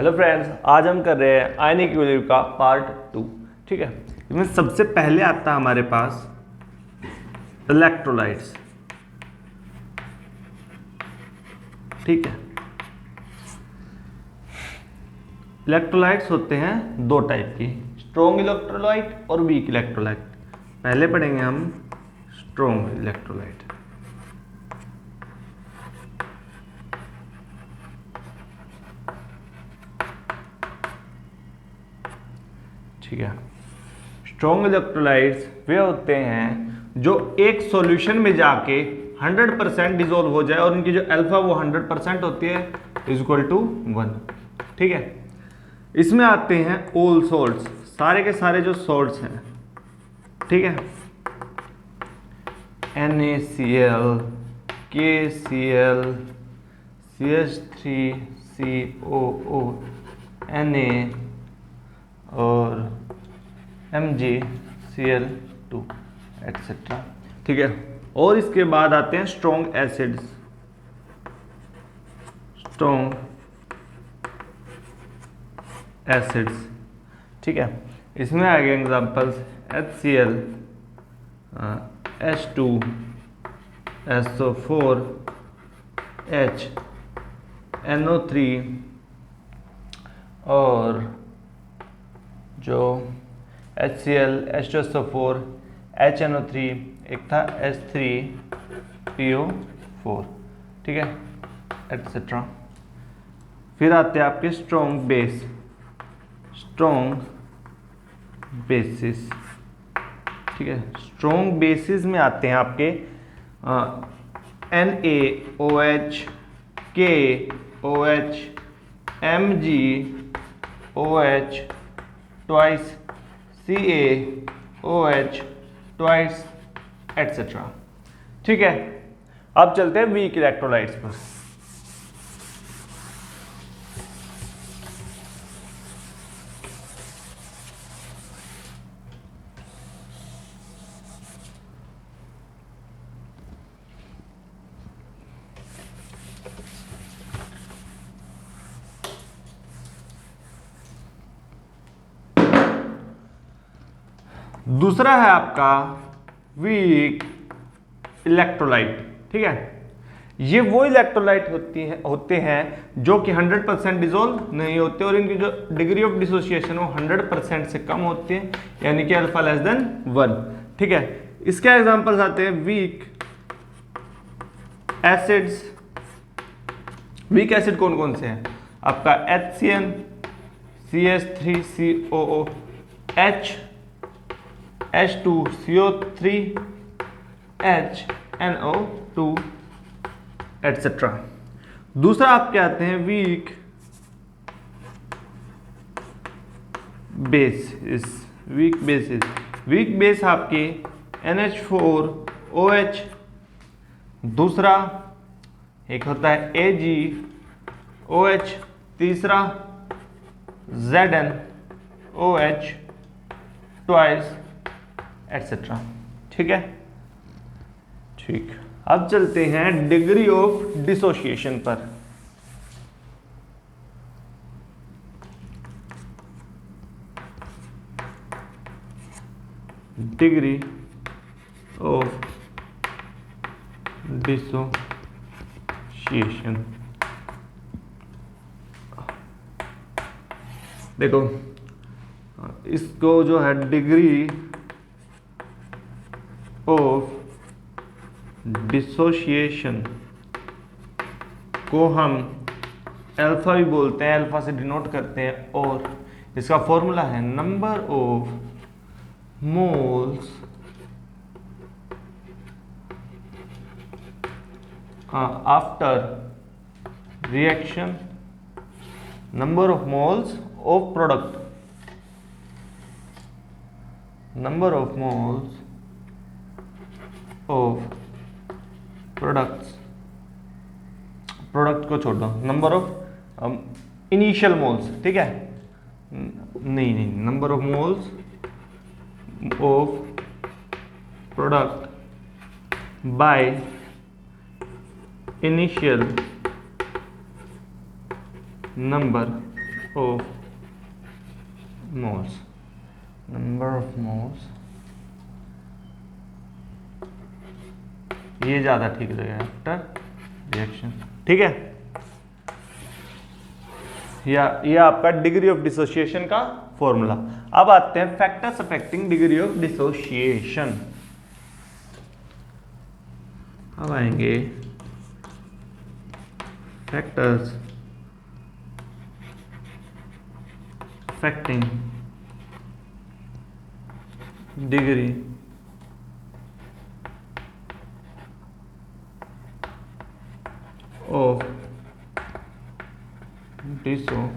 Hello friends, आज हम कर रहे हैं आयनिक इक्विलिब्रियम का पार्ट 2। ठीक है, इसमें सबसे पहले आता है हमारे पास इलेक्ट्रोलाइट्स। ठीक है, इलेक्ट्रोलाइट्स होते हैं दो टाइप की, स्ट्रॉन्ग इलेक्ट्रोलाइट और वीक इलेक्ट्रोलाइट। पहले पढ़ेंगे हम स्ट्रॉन्ग इलेक्ट्रोलाइट। ठीक है, स्ट्रॉन्ग इलेक्ट्रोलाइट्स वे होते हैं जो एक सॉल्यूशन में जाके 100% डिसॉल्व हो जाए और उनकी जो अल्फा वो 100% होती है इज इक्वल टू 1। ठीक है, इसमें आते हैं ऑल सॉल्ट्स, सारे के सारे जो सॉल्ट्स हैं। ठीक है, NaCl, KCl, CH3COO, Na और MgCl2 एटसेट्रा। ठीक है, और इसके बाद आते हैं स्ट्रॉन्ग एसिड्स। स्ट्रॉन्ग एसिड्स, ठीक है, इसमें आ गए examples HCl, H2, SO4, H, NO3 और जो HCl, H2SO4, HNO3, एक था H3PO4। ठीक है, एटसेट्रा। फिर आते हैं आपके स्ट्रॉन्ग बेस, स्ट्रॉन्ग बेसिस। ठीक है, स्ट्रॉन्ग बेसिस में आते हैं आपके NaOH, KOH, MgOH twice, CaOH twice etcetera. ठीक है, अब चलते हैं वीक इलेक्ट्रोलाइट्स पर। दूसरा है आपका वीक इलेक्ट्रोलाइट। ठीक है, ये वो इलेक्ट्रोलाइट होते हैं जो कि 100% डिसॉल्व नहीं होते और इनकी जो डिग्री ऑफ डिसोसिएशन वो 100% से कम होती है, यानी कि अल्फा लेस देन 1। ठीक है, इसके एग्जांपल्स आते हैं वीक एसिड्स। वीक एसिड कौन कौन से हैं? आपका HCN, CH3COO, H2CO3, HNO2 etcetera. दूसरा आपके आते हैं weak bases. Weak bases, weak base आपके NH4OH, दूसरा एक होता है AgOH, तीसरा ZnOH ट्वाइस एटसेट्रा। ठीक है, ठीक, अब चलते हैं डिग्री ऑफ डिसोसिएशन पर। डिग्री ऑफ डिसोसिएशन, देखो इसको जो है डिग्री ऑफ डिसोसिएशन को हम अल्फा भी बोलते हैं, अल्फा से डिनोट करते हैं, और इसका फॉर्मूला है number of moles after reaction, number of moles of product, number of moles of products, product को छोड़ दो, नंबर ऑफ इनिशियल मोल्स। ठीक है, नहीं, number of moles of product by initial number of moles, number of moles, ये ज्यादा ठीक रहेगा आफ्टर रिएक्शन, ठीक है। या ये आपका डिग्री ऑफ डिसोसिएशन का फॉर्मूला। अब आते हैं factors affecting degree of dissociation. अब आएंगे factors affecting degree of dissociation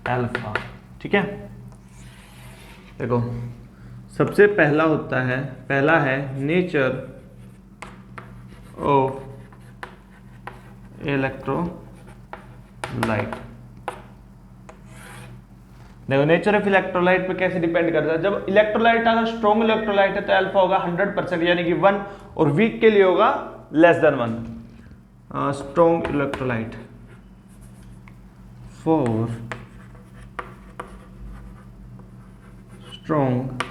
alpha, ठीक है। देखो सबसे पहला है नेचर ऑफ इलेक्ट्रोलाइट। देखो नेचर ऑफ इलेक्ट्रोलाइट पे कैसे डिपेंड करता है, जब इलेक्ट्रोलाइट अगर स्ट्रॉन्ग इलेक्ट्रोलाइट है तो अल्फा होगा 100% यानी कि 1, और वीक के लिए होगा less than 1। Strong electrolyte for strong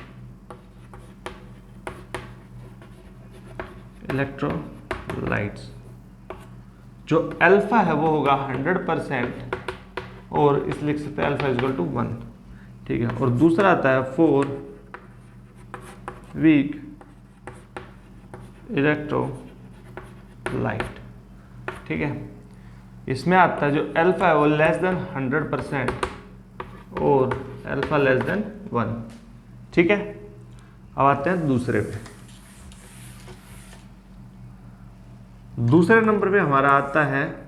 electrolytes, जो अल्फा है वो होगा 100%, और इस लिख सकते हैं अल्फा इक्वल टू 1, ठीक है। और दूसरा आता है फॉर वीक इलेक्ट्रोलाइट, ठीक है। इसमें आता है जो अल्फा है वो लेस देन 100% और अल्फा लेस देन 1, ठीक है। अब आते हैं दूसरे पे। दूसरे नंबर पे हमारा आता है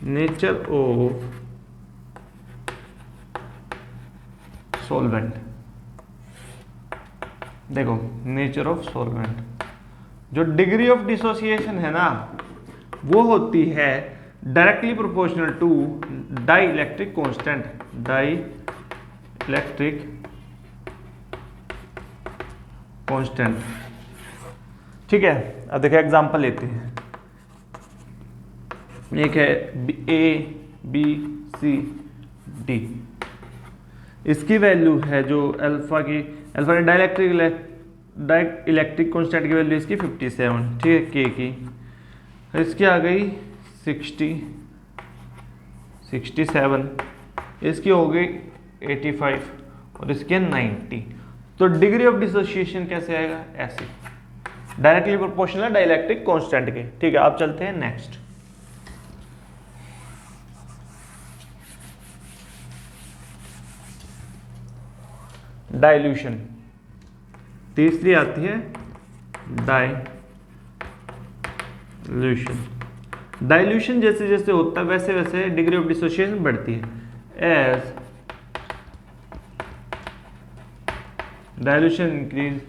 नेचर ऑफ सॉल्वेंट। देखो नेचर ऑफ सॉल्वेंट, जो डिग्री ऑफ डिसोसिएशन है ना वो होती है directly proportional to dielectric constant, dielectric constant, ठीक है। अब देखिए एग्जांपल लेते हैं। एक है ए बी सी डी, इसकी वैल्यू है जो अल्फा की, अल्फा डाई इलेक्ट्रिक कॉन्स्टेंट की वैल्यू इसकी 57, ठीक है, के की। इसकी आ गई 67, इसकी हो गई 85 और इसके 90। तो डिग्री ऑफ डिसोसिएशन कैसे आएगा, ऐसे डायरेक्टली प्रोपोर्शनल डाइलेक्ट्रिक कांस्टेंट के, ठीक है। आप चलते हैं नेक्स्ट। डाइल्यूशन, तीसरी आती है डाइल्यूशन। डाइल्यूशन जैसे जैसे होता है वैसे वैसे डिग्री ऑफ डिसोसिएशन बढ़ती है। As dilution increase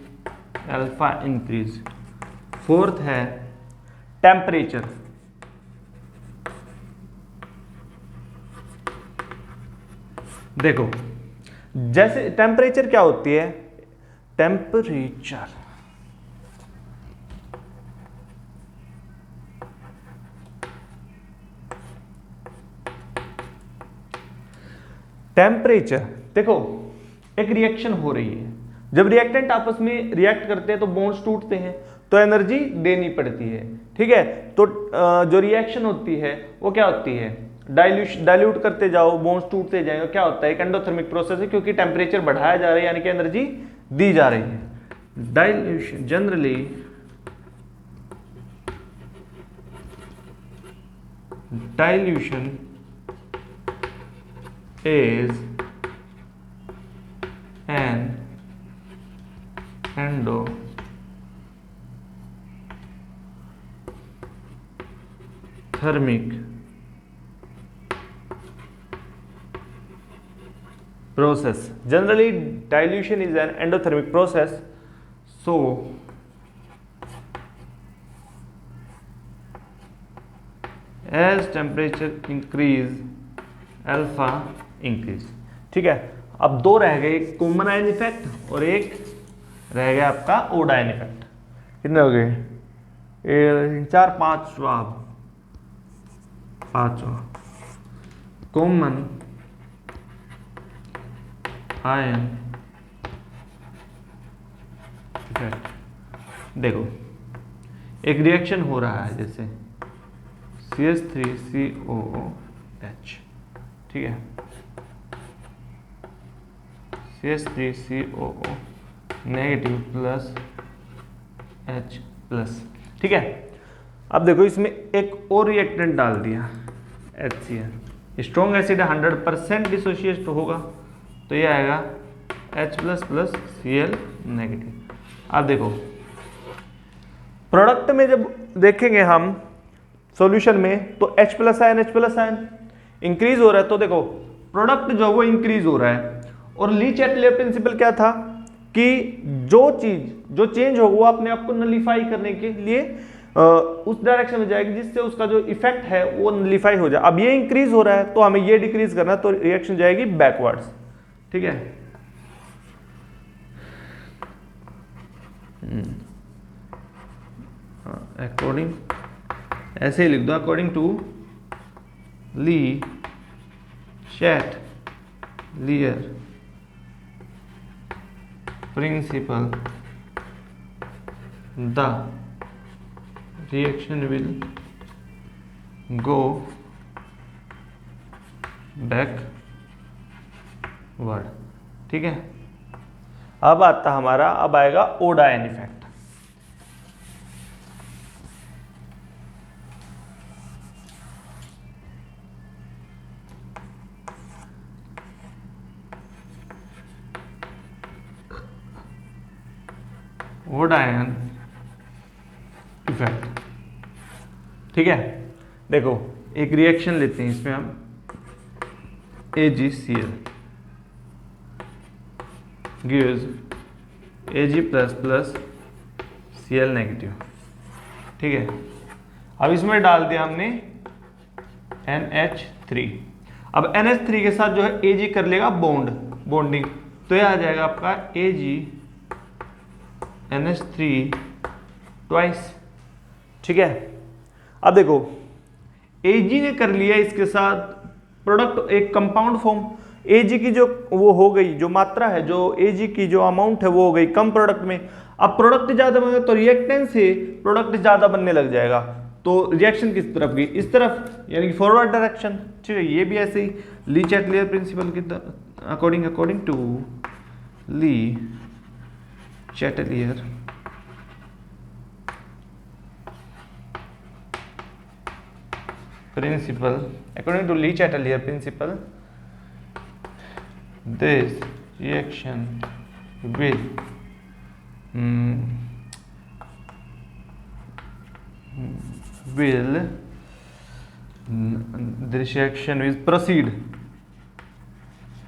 alpha increase. Fourth है टेम्परेचर। देखो जैसे टेम्परेचर क्या होती है, टेम्परेचर देखो एक रिएक्शन हो रही है, जब रिएक्टेंट आपस में रिएक्ट करते हैं तो बॉन्ड्स टूटते हैं तो एनर्जी देनी पड़ती है, ठीक है। तो जो रिएक्शन होती है वो क्या होती है, डाइल्यूट करते जाओ, बॉन्ड्स टूटते जाएंगे, क्या होता है, एक एंडोथर्मिक प्रोसेस है, क्योंकि टेम्परेचर बढ़ाया जा रहा है यानी कि एनर्जी दी जा रही है। Dilution generally dilution is an endothermic process. Generally dilution is an endothermic process, so as temperature increase alpha increase, ठीक है। अब दो रह गए, एक कॉमन आयन इफेक्ट और एक रह गया आपका ओड आयन इफेक्ट। कितने हो गए, चार पांचवा कॉमन आयन इफेक्ट। देखो एक रिएक्शन हो रहा है जैसे CH3COOH, ठीक है, CH3COO negative plus H plus, ठीक है। अब देखो इसमें एक और रिएक्टेंट डाल दिया HCl, स्ट्रॉन्ग एसिड 100% डिसोशिएट होगा तो ये आएगा H plus plus Cl negative. अब देखो प्रोडक्ट में जब देखेंगे हम सॉल्यूशन में तो H प्लस आयन इंक्रीज हो रहा है, तो देखो प्रोडक्ट जो वो इंक्रीज हो रहा है। और ली चैटलियर प्रिंसिपल क्या था कि जो चीज जो चेंज होगा वो अपने आप को नलीफाई करने के लिए उस डायरेक्शन में जाएगी जिससे उसका जो इफेक्ट है वो नलीफाई हो जाए। अब ये इंक्रीज हो रहा है तो हमें ये डिक्रीज करना है, तो रिएक्शन जाएगी बैकवर्ड्स, ठीक है। अकॉर्डिंग ऐसे ही लिख दो, according to Le Chatelier principle the reaction will go backward, ठीक है। अब आता हमारा, अब आएगा ओडायन इफेक्ट। ओडायन इफेक्ट, ठीक है। देखो एक रिएक्शन लेते हैं, इसमें हम AgCl gives Ag plus plus Cl negative, ठीक है। अब इसमें डाल दिया हमने NH3। अब NH3 के साथ जो है Ag कर लेगा बॉन्डिंग, तो यह आ जाएगा आपका AgNH3 ट्वाइस, ठीक है। अब देखो Ag ने कर लिया इसके साथ प्रोडक्ट, एक कंपाउंड फॉर्म। Ag की जो वो हो गई, जो मात्रा है, जो Ag की जो अमाउंट है वो हो गई कम प्रोडक्ट में। अब प्रोडक्ट ज्यादा बनेगा तो रिएक्टेंट से प्रोडक्ट ज्यादा बनने लग जाएगा, तो रिएक्शन किस तरफ गई, इस तरफ, यानी कि फॉरवर्ड डायरेक्शन, ठीक है। ये भी ऐसे ही ली चैटलियर प्रिंसिपल की according to Le Chatelier principle, according to Lee Chatelier principle, this reaction will this reaction will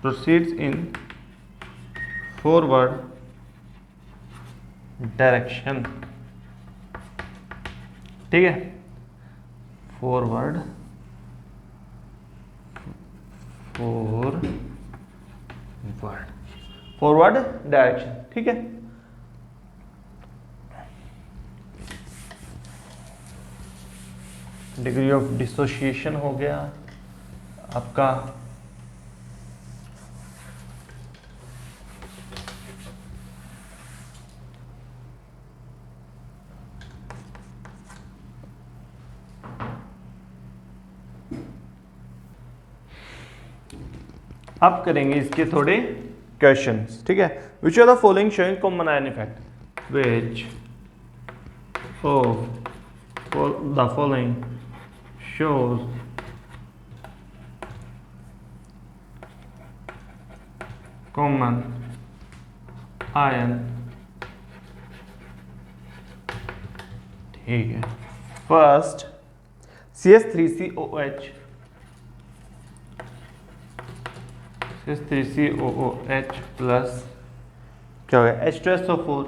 proceeds in forward direction, ठीक है, फॉरवर्ड डायरेक्शन, ठीक है। डिग्री ऑफ डिसोसिएशन हो गया आपका। अब करेंगे इसके थोड़े क्वेश्चंस, ठीक है। Which are the following showing common ion effect, which of the following shows common ion, ठीक है। फर्स्ट CH3COOH, CH3COOH प्लस क्या हो गया H2SO4,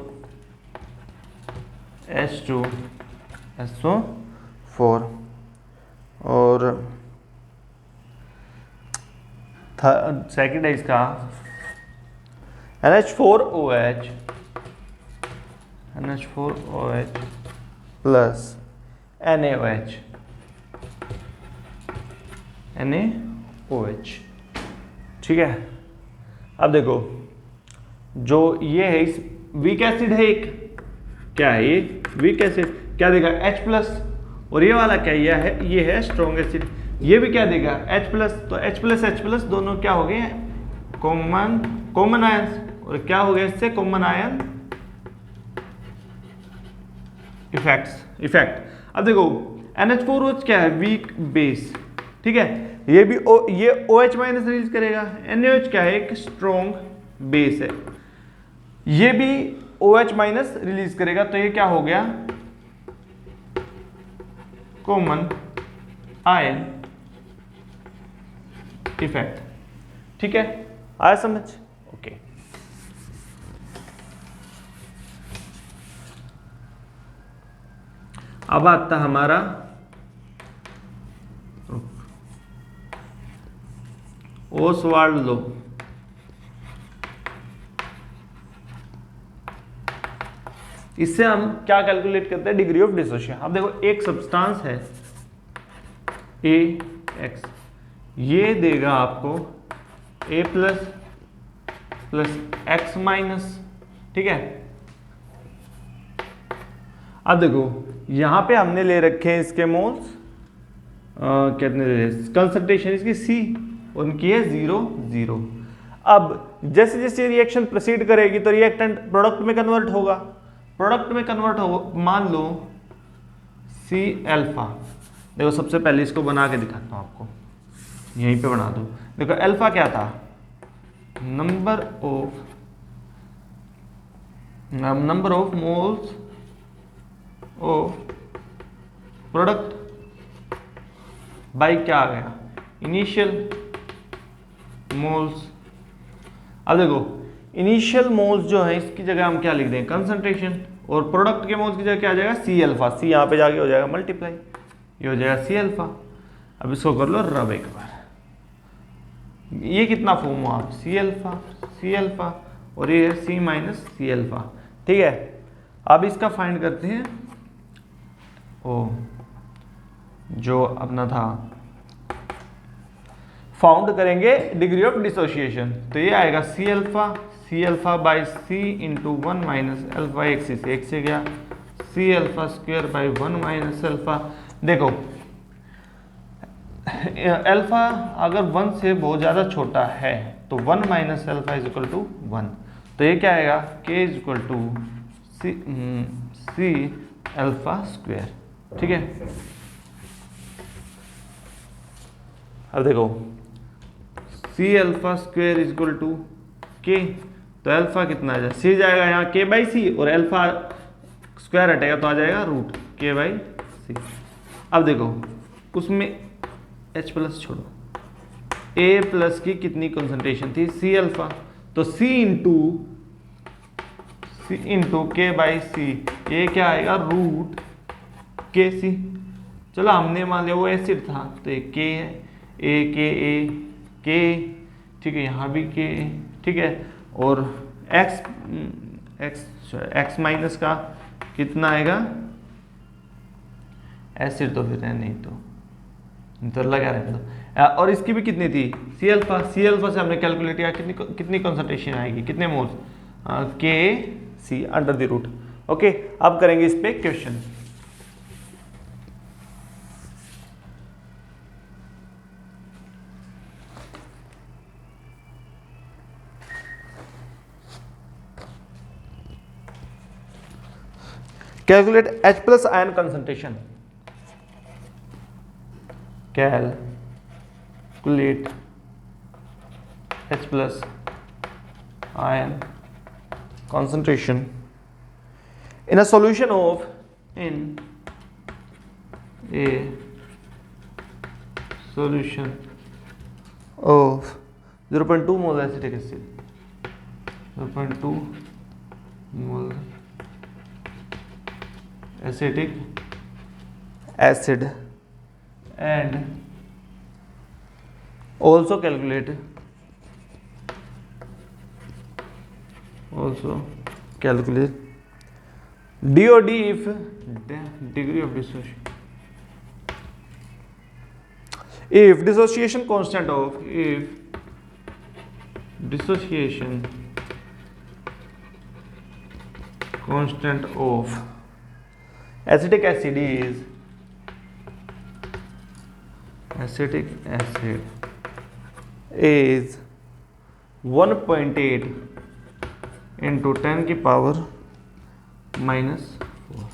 H2SO4 और सेकेंड है इसका NH4OH प्लस NaOH, NaOH, ठीक है। अब देखो जो ये है इस वीक एसिड है एक, क्या है ये वीक एसिड, क्या देगा H प्लस, और ये वाला क्या ये है स्ट्रॉन्ग एसिड, ये भी क्या देगा H प्लस। तो H प्लस दोनों क्या हो गए कॉमन आयंस, और क्या हो गया इससे कॉमन आयन इफेक्ट। अब देखो NH4OH क्या है वीक बेस, ठीक है, ये भी ये OH माइनस रिलीज करेगा। NaOH क्या है एक स्ट्रॉन्ग बेस है, ये भी OH माइनस रिलीज करेगा, तो ये क्या हो गया कॉमन आयन इफेक्ट, ठीक है, आया समझ, ओके। अब आता हमारा ओसवाल्ड लो। इससे हम क्या कैलकुलेट करते हैं डिग्री ऑफ डिसोसिएशन। अब देखो एक सब्सटेंस है AX, ये देगा आपको A प्लस X माइनस, ठीक है। अब देखो यहां पे हमने ले रखे हैं इसके मोल्स, कितने कंसंट्रेशन इसकी C, उनकी है 0 अब जैसे जैसे रिएक्शन प्रोसीड करेगी तो रिएक्टेंट प्रोडक्ट में कन्वर्ट होगा, मान लो C अल्फा। देखो सबसे पहले इसको बना के दिखाता हूं आपको, यहीं पे बना दो। देखो अल्फा क्या था, number of moles of product by क्या आ गया इनिशियल मोल्स। अब देखो इनिशियल मोल्स जो है इसकी जगह हम क्या लिख दें कंसंट्रेशन, और प्रोडक्ट के मोल्स की जगह क्या आ जाएगा C अल्फा, C यहाँ पे जाके हो जाएगा मल्टीप्लाई, ये हो जाएगा C अल्फा। अब इसको कर लो रब एक बार, ये कितना फॉर्म हुआ C अल्फा और ये है C माइनस C अल्फा, ठीक है। अब इसका फाइंड करते हैं, ओ जो अपना था फाउंड करेंगे डिग्री ऑफ डिसोसिएशन, तो ये आएगा C alpha by C into 1 minus alpha, एक से गया C alpha square by 1 minus alpha. देखो अल्फा अगर 1 से बहुत ज़्यादा छोटा है तो 1 minus alpha is equal to 1, तो ये क्या आएगा K is equal to C alpha square, ठीक है। अब देखो C alpha square is equal to K, तो अल्फा कितना आ जाएगा C जाएगा यहाँ K बाई C, और अल्फा स्क्वायर हटेगा तो आ जाएगा रूट K बाई C। अब देखो उसमें H प्लस छोड़ो, A प्लस की कितनी कंसंट्रेशन थी C अल्फा, तो C into K by C, ये क्या आएगा रूट KC। चलो हमने मान लिया वो एसिड था तो ये K है, K, ठीक है, यहाँ भी K, ठीक है, और X माइनस का कितना आएगा एसिड, तो फिर है नहीं तो लगा रहे तो, और इसकी भी कितनी थी C अल्फा से हमने कैलकुलेट किया कितनी कंसंट्रेशन आएगी, कितने moles KC under the root, okay. अब करेंगे इस पे question. Calculate H plus ion concentration. Calculate H plus ion concentration in a solution of 0.2 mole acetic acid, 0.2 mole acetic acid, and also calculate DOD if degree of dissociation if dissociation constant of dissociation constant of acetic acid is acetic acid is 1.8 into 10 की power -4।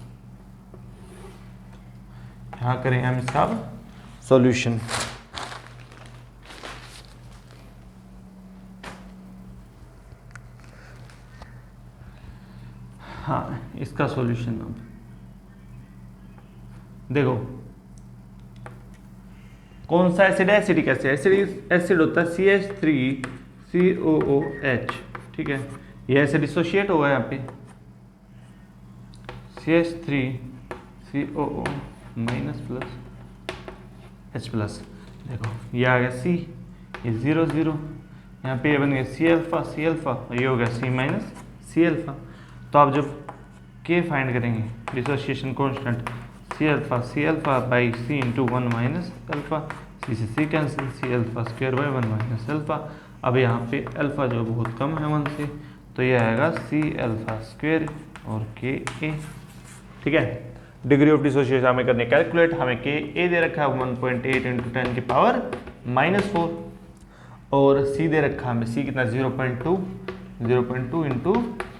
यहाँ करेंगे हम इसका solution. हाँ, इसका solution अब देखो, कौन सा एसिड है? Acidic acid. एसिडिक एसिड होता है CH3COOH, ठीक है। ये एसिड डिसोशिएट हुआ है यहाँ पे, CH3COO minus plus H plus. देखो ये आ गया C, ये 0 0, यहाँ पे ये बन गया C अल्फा, ये हो गया C माइनस C अल्फा। तो आप जब K फाइंड करेंगे, dissociation constant C alpha by C into 1 minus alpha, C से C cancel, C alpha square by 1 minus alpha. अब यहाँ पे अल्फा जो बहुत कम है 1 से, तो ये आएगा C अल्फा स्क्वायर और K A, ठीक है। डिग्री ऑफ डिसोसिएशन हमें करने कैलकुलेट, हमें K A दे रखा है 1.8 इंटू 10 की पावर -4 और C दे रखा है हमें C कितना 0.2 इंटू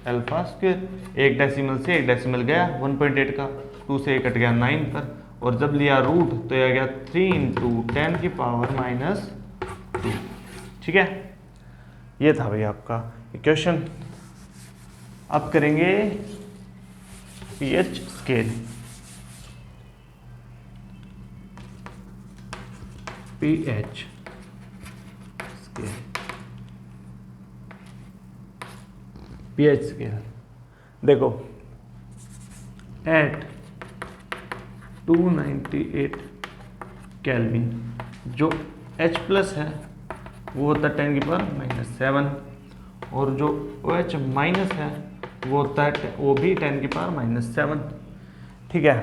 अल्फा स्क्वायर। एक डेसिमल से एक डेसिमल गया 1.8 का, 2 से 1 कट गया 9 पर, और जब लिया रूट तो यह गया 3 इंटू 10 की पावर -2, ठीक है। ये था भैया आपका इक्वेशन। अब करेंगे pH scale. PH scale, pH scale देखो, एट 298 केल्विन जो H प्लस है वो होता है 10 की पावर -7, और जो OH माइनस है वो होता है वो भी 10 की पावर -7, ठीक है।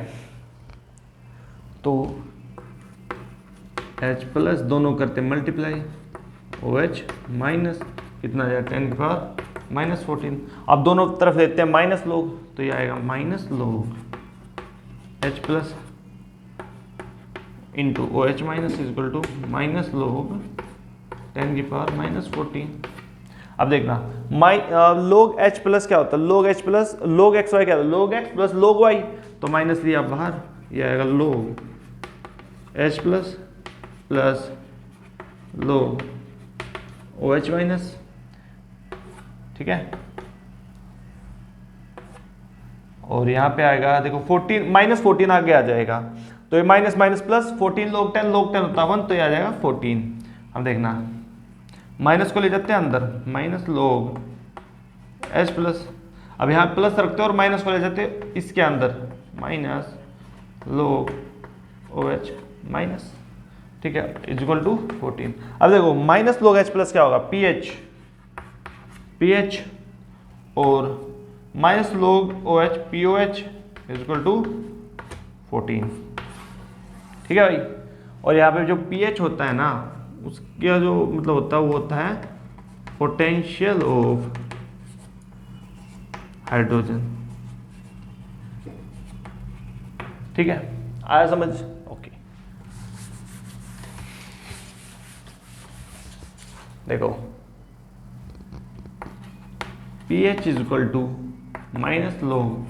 तो H प्लस दोनों करते मल्टीप्लाई, OH माइनस कितना जाएगा 10 की पावर -14। अब दोनों तरफ लेते हैं माइनस लोग, तो ये आएगा minus log H plus into OH minus equal to minus log 10 की पावर -14। अब देखना लोग H प्लस क्या होता है? लोग H प्लस लोग एक्स वाई क्या होता है? लोग X प्लस लोग Y, तो माइनस लिया बाहर, ये आएगा लोग H प्लस प्लस लोग OH माइनस, ठीक है। और यहाँ पे आएगा देखो 14 -14 आगे आ जाएगा, तो ये माइनस माइनस प्लस 14 लोग 10 होता है 1, तो ये आ जाएगा 14। अब देखना माइनस को ले जाते हैं अंदर, माइनस लोग H प्लस, अब यहाँ प्लस रखते हैं और माइनस को ले जाते हैं इसके अंदर, माइनस लोग OH माइनस, ठीक है, इक्वल टू 14। अब देखो माइनस लोग H प्लस क्या होगा? पीएच और minus log OH POH equal to 14, ठीक है भाई। और यहाँ पे जो pH होता है ना, उसका जो मतलब होता है वो होता है पोटेंशियल ऑफ हाइड्रोजन, ठीक है। आया समझ? ओके, देखो pH is equal to minus log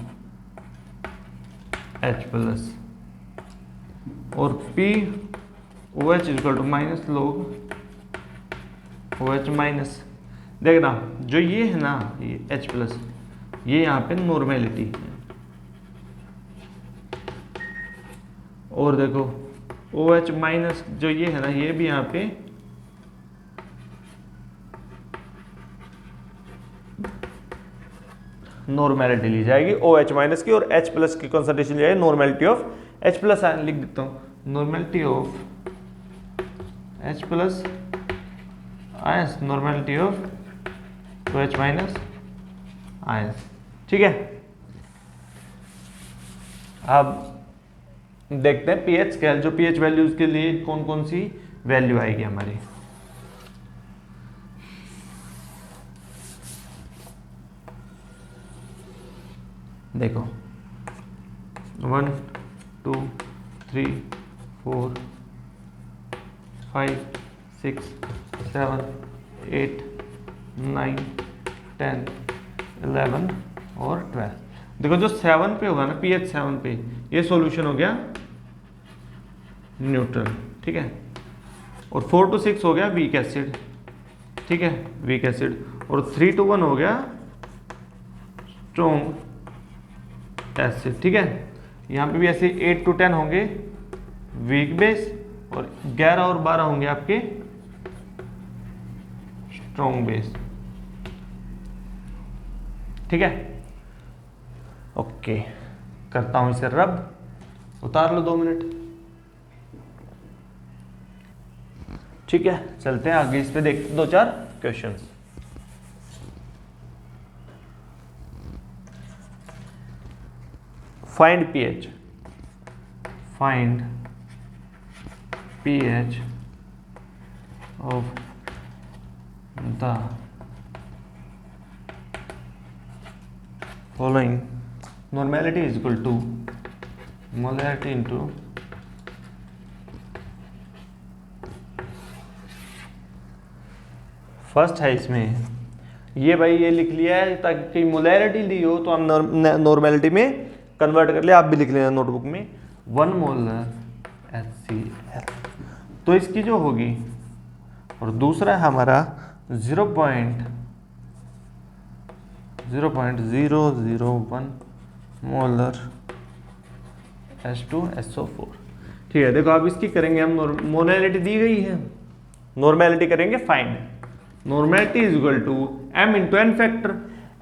H plus और POH is equal to minus log OH minus. देखना जो ये है ना, ये H प्लस, ये यहाँ पे नॉर्मेलिटी है, और देखो OH माइनस जो ये है ना, ये भी यहाँ पे नॉर्मेलिटी ली जाएगी OH माइनस की, और H प्लस की कंसंट्रेशन जाएगी normality of H plus ion. लिख देता हूँ normality of H plus ions, normality of OH minus ions, ठीक है। अब देखते हैं पीएच स्केल, जो पीएच वैल्यूज के लिए कौन कौन सी वैल्यू आएगी हमारी। देखो 1 2 3 4 5 6 7 8 9 10 11 और 12। देखो जो 7 पे होगा ना, pH 7 पे, ये सॉल्यूशन हो गया न्यूट्रल, ठीक है। और 4 to 6 हो गया वीक एसिड, ठीक है, वीक एसिड। और 3 to 1 हो गया स्ट्रॉन्ग एसिड, ठीक है। यहाँ पे भी ऐसे 8 to 10 होंगे वीक बेस, और 11 और 12 होंगे आपके स्ट्रॉन्ग बेस, ठीक है। ओके, करता हूं इसे रब, उतार लो 2 मिनट, ठीक है। चलते हैं आगे, इस पे देखते हैं 2-4 questions. Find pH, find pH of the following. Normality is equal to molarity into first है इसमें, ये भाई ये लिख लिया है ताकि कहीं मोलैरिटी ली हो तो हम नॉर्मेलिटी में कन्वर्ट कर ले, आप भी लिख लेना नोटबुक में। 1 मोलर HCl, तो इसकी जो होगी, और दूसरा है हमारा 0.001 मोलर H2SO4, ठीक है। देखो अब इसकी करेंगे हम, मोलैरिटी दी गई है, नॉर्मेलिटी करेंगे find. Normality is equal to m into n factor.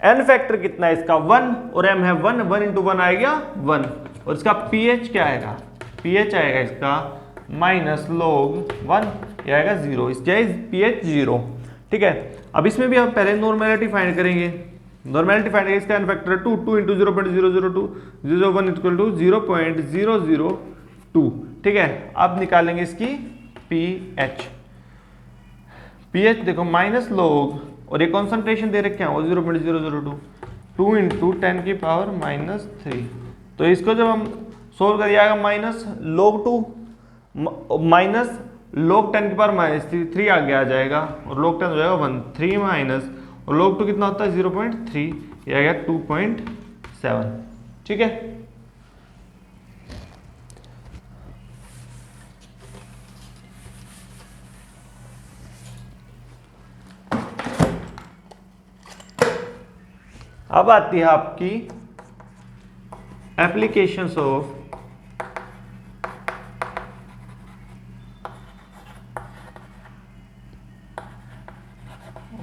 N factor कितना है इसका 1, और m है 1, 1 इंटू 1 आएगा 1, और इसका pH क्या आएगा, pH आएगा इसका माइनस log 1, ये आएगा 0, इसका pH 0, ठीक है। अब इसमें भी हम पहले नॉर्मेलिटी फाइंड करेंगे। नॉर्मेलिटी फाइंड करेंगे, इसका n factor 2, 2 into 0.002, 01 equal to 0.002, ठीक है। अब निकालेंगे इसकी pH। pH देखो माइनस log, और ये कॉन्सेंट्रेशन दे रखे हैं वो 0.002, 2 इंटू 10 की पावर -3। तो इसको जब हम सोल्व कर जाएगा माइनस log 2 माइनस log 10 की पावर -3 आगे आ जाएगा, और log 10 हो जाएगा 1, 3 माइनस, और log 2 कितना होता है 0.3, ये आएगा 2.7, ठीक है। अब आती है आपकी एप्लीकेशंस ऑफ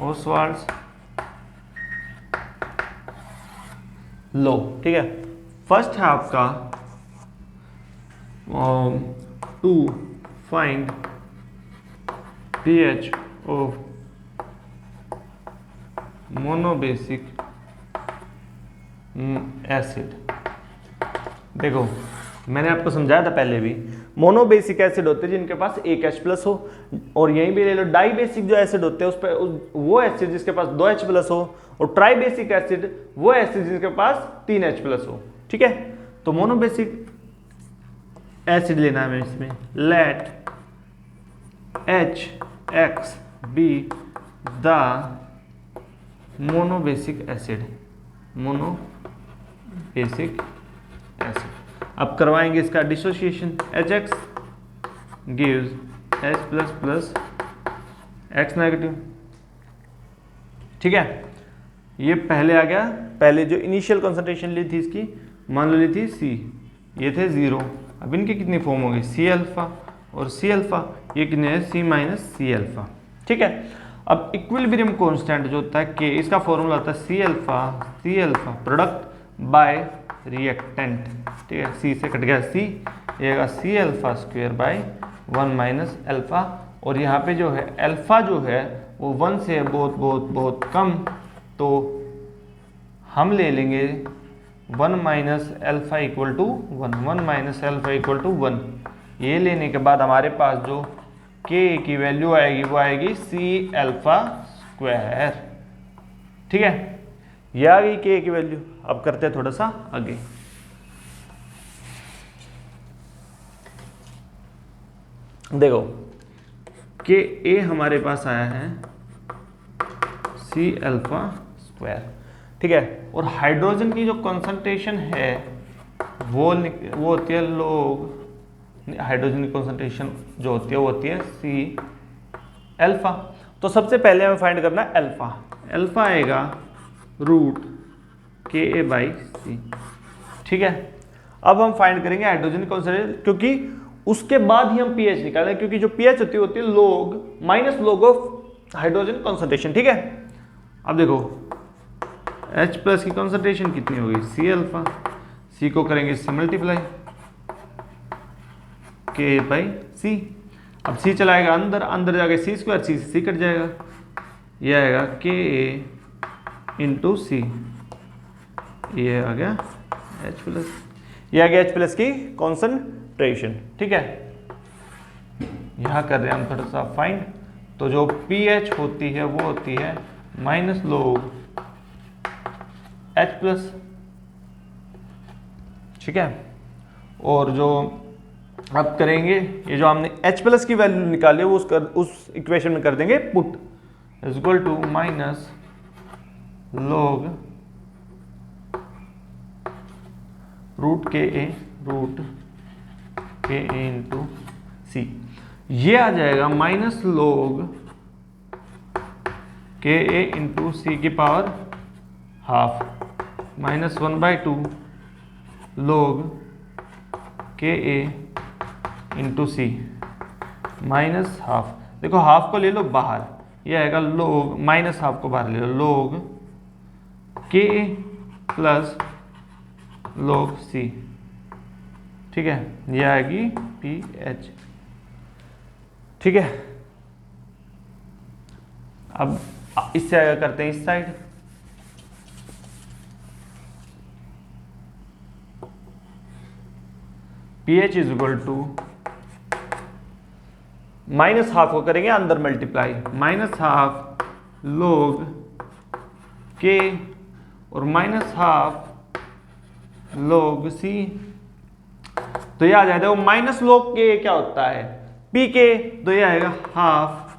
ओसवाल्ड्स लॉ, ठीक है। फर्स्ट है आपका to find pH of monobasic acid. देखो मैंने आपको समझाया था पहले भी, मोनोबेसिक एसिड होते हैं जिनके पास एक H+ हो, और यहीं भी ले लो डाई बेसिक जो एसिड होते हैं उस पर वो एसिड जिसके पास 2 H+ हो, और ट्राई बेसिक एसिड वो एसिड जिसके पास 3 H+ हो, ठीक है। तो मोनोबेसिक एसिड लेना है इसमें, let HX be the monobasic acid, monobasic acid. अब करवाएंगे इसका dissociation, HX gives H++ X negative, ठीक है। ये पहले आ गया, पहले जो इनिशियल कंसंट्रेशन ली थी इसकी, मान लो ली थी C, ये थे 0, अब इनकी कितनी फॉर्म हो गई C α और C α, ये कितने है C - C α, ठीक है। अब इक्विलिब्रियम कांस्टेंट जो होता है K, इसका फॉर्मूला होता है C α प्रोडक्ट बाय रिएक्टेंट, ठीक है। C से कट गया C, ये आएगा C α² बाय 1 - अल्फा, और यहाँ पे जो है अल्फा जो है वो 1 से बहुत बहुत बहुत कम, तो हम ले लेंगे 1 - अल्फा = 1, 1 - अल्फा = 1। ये लेने के बाद हमारे पास जो के की वैल्यू आएगी वो आएगी सी अल्फा स्क्वायर। ठीक है, ये आ गई के की वैल्यू। अब करते हैं थोड़ा सा आगे। देखो के ए हमारे पास आया है सी अल्फा स्क्वायर। ठीक है, और हाइड्रोजन की जो कंसंट्रेशन है वो होती है लोग, हाइड्रोजन की कंसंट्रेशन जो होती है वो होती है सी अल्फा। तो सबसे पहले हमें फाइंड करना है अल्फा। अल्फा आएगा रूट के ए बाई सी। ठीक है, अब हम फाइंड करेंगे हाइड्रोजन कंसंट्रेशन, क्योंकि उसके बाद ही हम पीएच निकालें, क्योंकि जो पीएच होती है लोग माइनस लोग ऑफ हाइड्रोजन कंसंट्रेशन। ठीक है, अब देखो H प्लस की कंसंट्रेशन कितनी होगी सी अल्फा, सी को करेंगे इससे मल्टीप्लाई के बाई सी। अब सी चलाएगा अंदर, अंदर जाके सी स्क्वायर, सी सी कट जाएगा, ये आएगा के ए इंटू सी, ये आ गया H प्लस, ये आ गया H प्लस की कॉन्सेंट्रेशन। ठीक है, यहां कर रहे हैं हम थोड़ा सा फाइंड। तो जो पीएच होती है वो होती है माइनस लोग H प्लस। ठीक है, और जो अब करेंगे, ये जो हमने H प्लस की वैल्यू निकाली वो उस इक्वेशन में कर देंगे put, is equal to minus log root के ए इंटू सी। ये आ जाएगा माइनस लोग के ए इंटू सी की पावर हाफ माइनस 1/2 लोग के a into C minus half. देखो हाफ को ले लो बाहर, ये आएगा लोग, माइनस हाफ को बाहर ले लो, लोग के प्लस लोग सी। ठीक है, ये आएगी पी एच। ठीक है, अब इससे आगे करते हैं इस side. pH is equal to minus half को करेंगे अंदर मल्टीप्लाई, माइनस हाफ लोग के और माइनस हाफ लोग सी। तो ये आ जाएगा, वो माइनस लोग के क्या होता है पी के, तो ये आएगा हाफ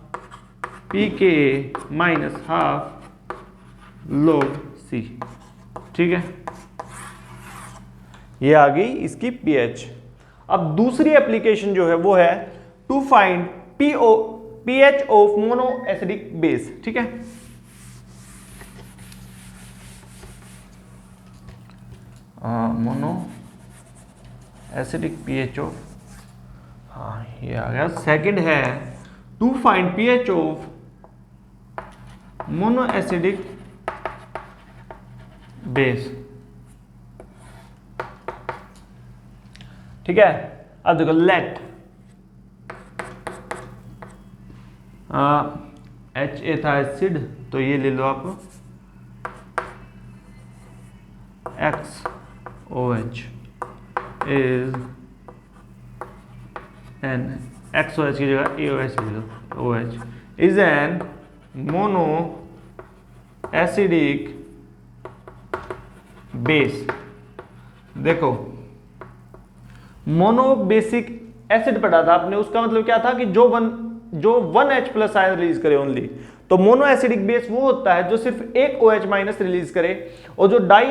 पी के माइनस हाफ लोग सी। ठीक है, ये आ गई इसकी पीएच। अब दूसरी एप्लीकेशन जो है वो है to find pH of mono acidic base. ठीक है, मोनो एसिडिक पीएच ऑफ, हाँ ये आ गया। सेकंड है to find pH of mono acidic base. ठीक है, अब देखो लेट HA था एसिड, तो ये ले लो आप XOH इज एन, XOH की जगह AOH ले लो, OH is an mono acidic base. देखो मोनो बेसिक एसिड पढ़ा था आपने, उसका मतलब क्या था कि जो one H plus ion release करे ओनली। तो मोनो एसिडिक बेस वो होता है जो सिर्फ एक OH माइनस रिलीज करे, और जो डाई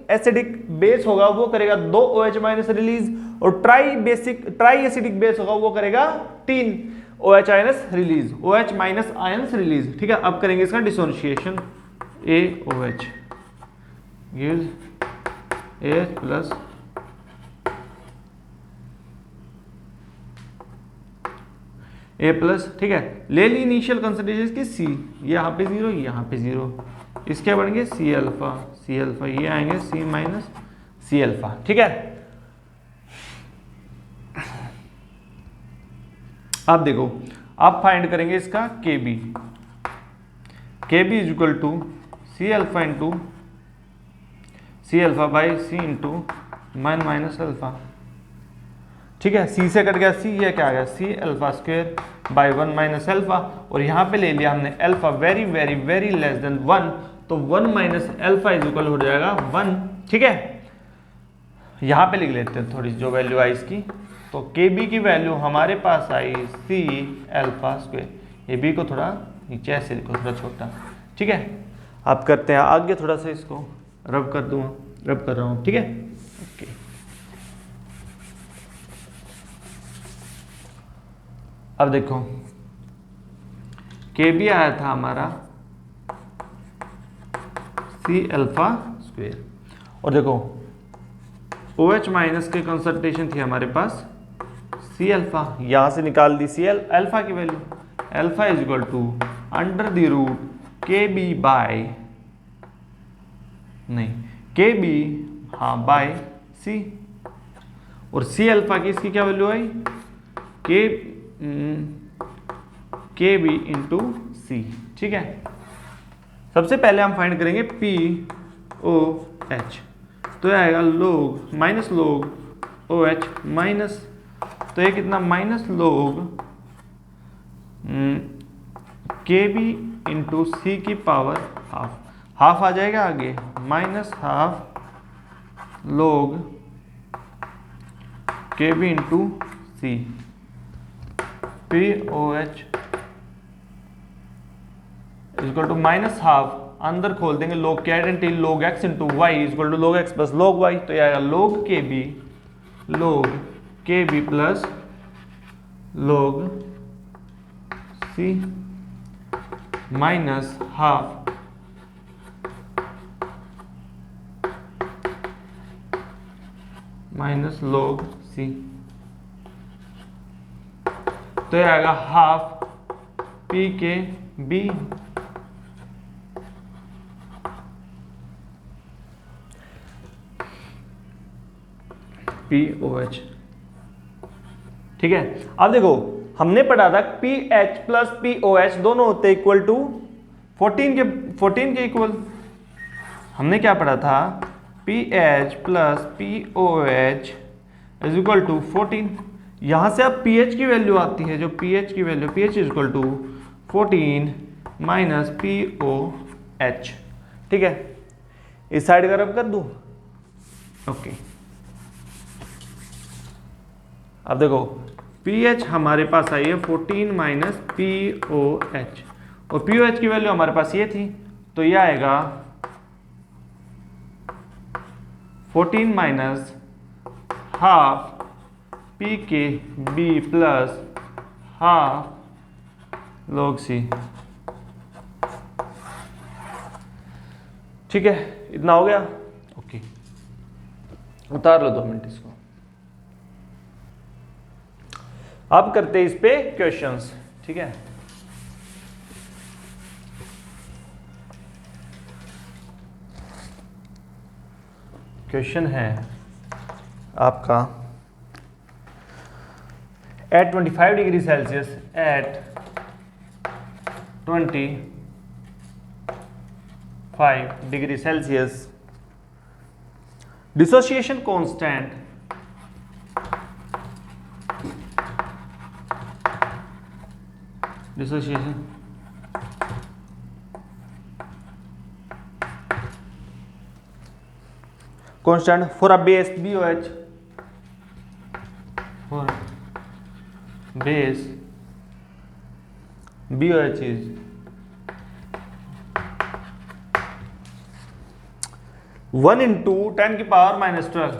एसिडिक बेस होगा वो करेगा 2 OH माइनस रिलीज, और ट्राई एसिडिक बेस होगा वो करेगा 3 OH ions release, OH minus ions release. ठीक है, अब करेंगे इसका dissociation, AOH gives AH plus A plus. ठीक है, ले ली इनिशियल कंसंट्रेशन की C, यहाँ पे 0 यहाँ पे 0, इसके बढ़ेंगे C अल्फा ये आएंगे C माइनस C अल्फा। ठीक है, अब देखो आप फाइंड करेंगे इसका KB is equal to C alpha into C alpha by C into minus alpha. ठीक है, सी से कट गया सी, ये क्या आ गया C alpha square by 1 minus alpha, और यहाँ पे ले लिया हमने alpha very very very less than 1, तो 1 माइनस अल्फा इज इक्वल हो जाएगा 1। ठीक है, यहाँ पे लिख लेते हैं थोड़ी जो वैल्यू आई इसकी, तो के बी की वैल्यू हमारे पास आई सी अल्फा स्क्वायर, ये बी को थोड़ा नीचे ऐसे लिखो, थोड़ा छोटा। ठीक है, आप करते हैं आगे, थोड़ा सा इसको रब कर दूँ, रब कर रहा हूँ। ठीक है, ओके। अब देखो के बी आया था हमारा सी अल्फा स्क्वायर, और देखो ओ एच माइनस की कंसंट्रेशन थी हमारे पास सी अल्फा, यहां से निकाल दी सी अल्फा की value, alpha is equal to under the root K B by, नहीं के बी, हाँ बाय सी, और सी अल्फा की इसकी क्या वैल्यू आई के बी इंटू सी। ठीक है, सबसे पहले हम फाइंड करेंगे पी ओ एच, तो यह आएगा लोग माइनस लोग ओ एच माइनस, तो ये कितना माइनस लोग के बी इंटू सी की पावर हाफ, हाफ आ जाएगा आगे minus half log K B into C, p O H equal to minus half, अंदर खोल देंगे लोग की identity, log x into y equal to log x plus log y, तो ये आएगा लोग के बी प्लस लोग सी माइनस हाफ माइनस लोग सी, तो ये आएगा half p K B p O H. ठीक है, अब देखो हमने पढ़ा था p H plus p O H दोनों होते इक्वल टू 14 के इक्वल, हमने क्या पढ़ा था p H plus p O H is equal to 14, यहां से अब पी एच की वैल्यू आती है, जो पी एच की value p H is equal to 14 minus p O H. ठीक है, इस साइड का रब कर दूं, ओके। अब देखो पी एच हमारे पास आई है 14 माइनस पी ओ एच, और पी ओ एच की वैल्यू हमारे पास ये थी, तो ये आएगा 14 minus half p K B plus half log c. ठीक है, इतना हो गया, ओके। उतार लो 2 मिनट इसको। अब करते हैं इस पे क्वेश्चंस। ठीक है, क्वेश्चन है आपका at 25 degree Celsius, at 25 degree Celsius dissociation constant dissociation constant for a base BOH, for base BOH is 1 into 10 की power minus 12।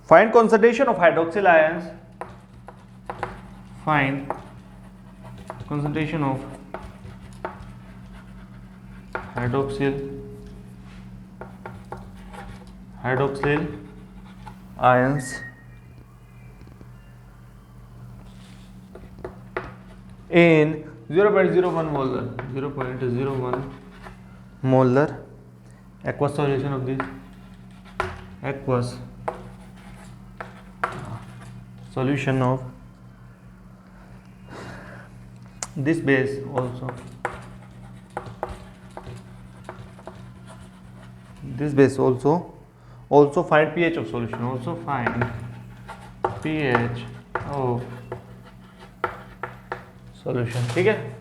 Find concentration of hydroxyl ions. Find concentration of hydroxyl ions in 0.01 molar, 0.01 molar aqueous solution of this aqueous solution of this base also, this base also also find pH of solution, also find pH of solution. ठीक है,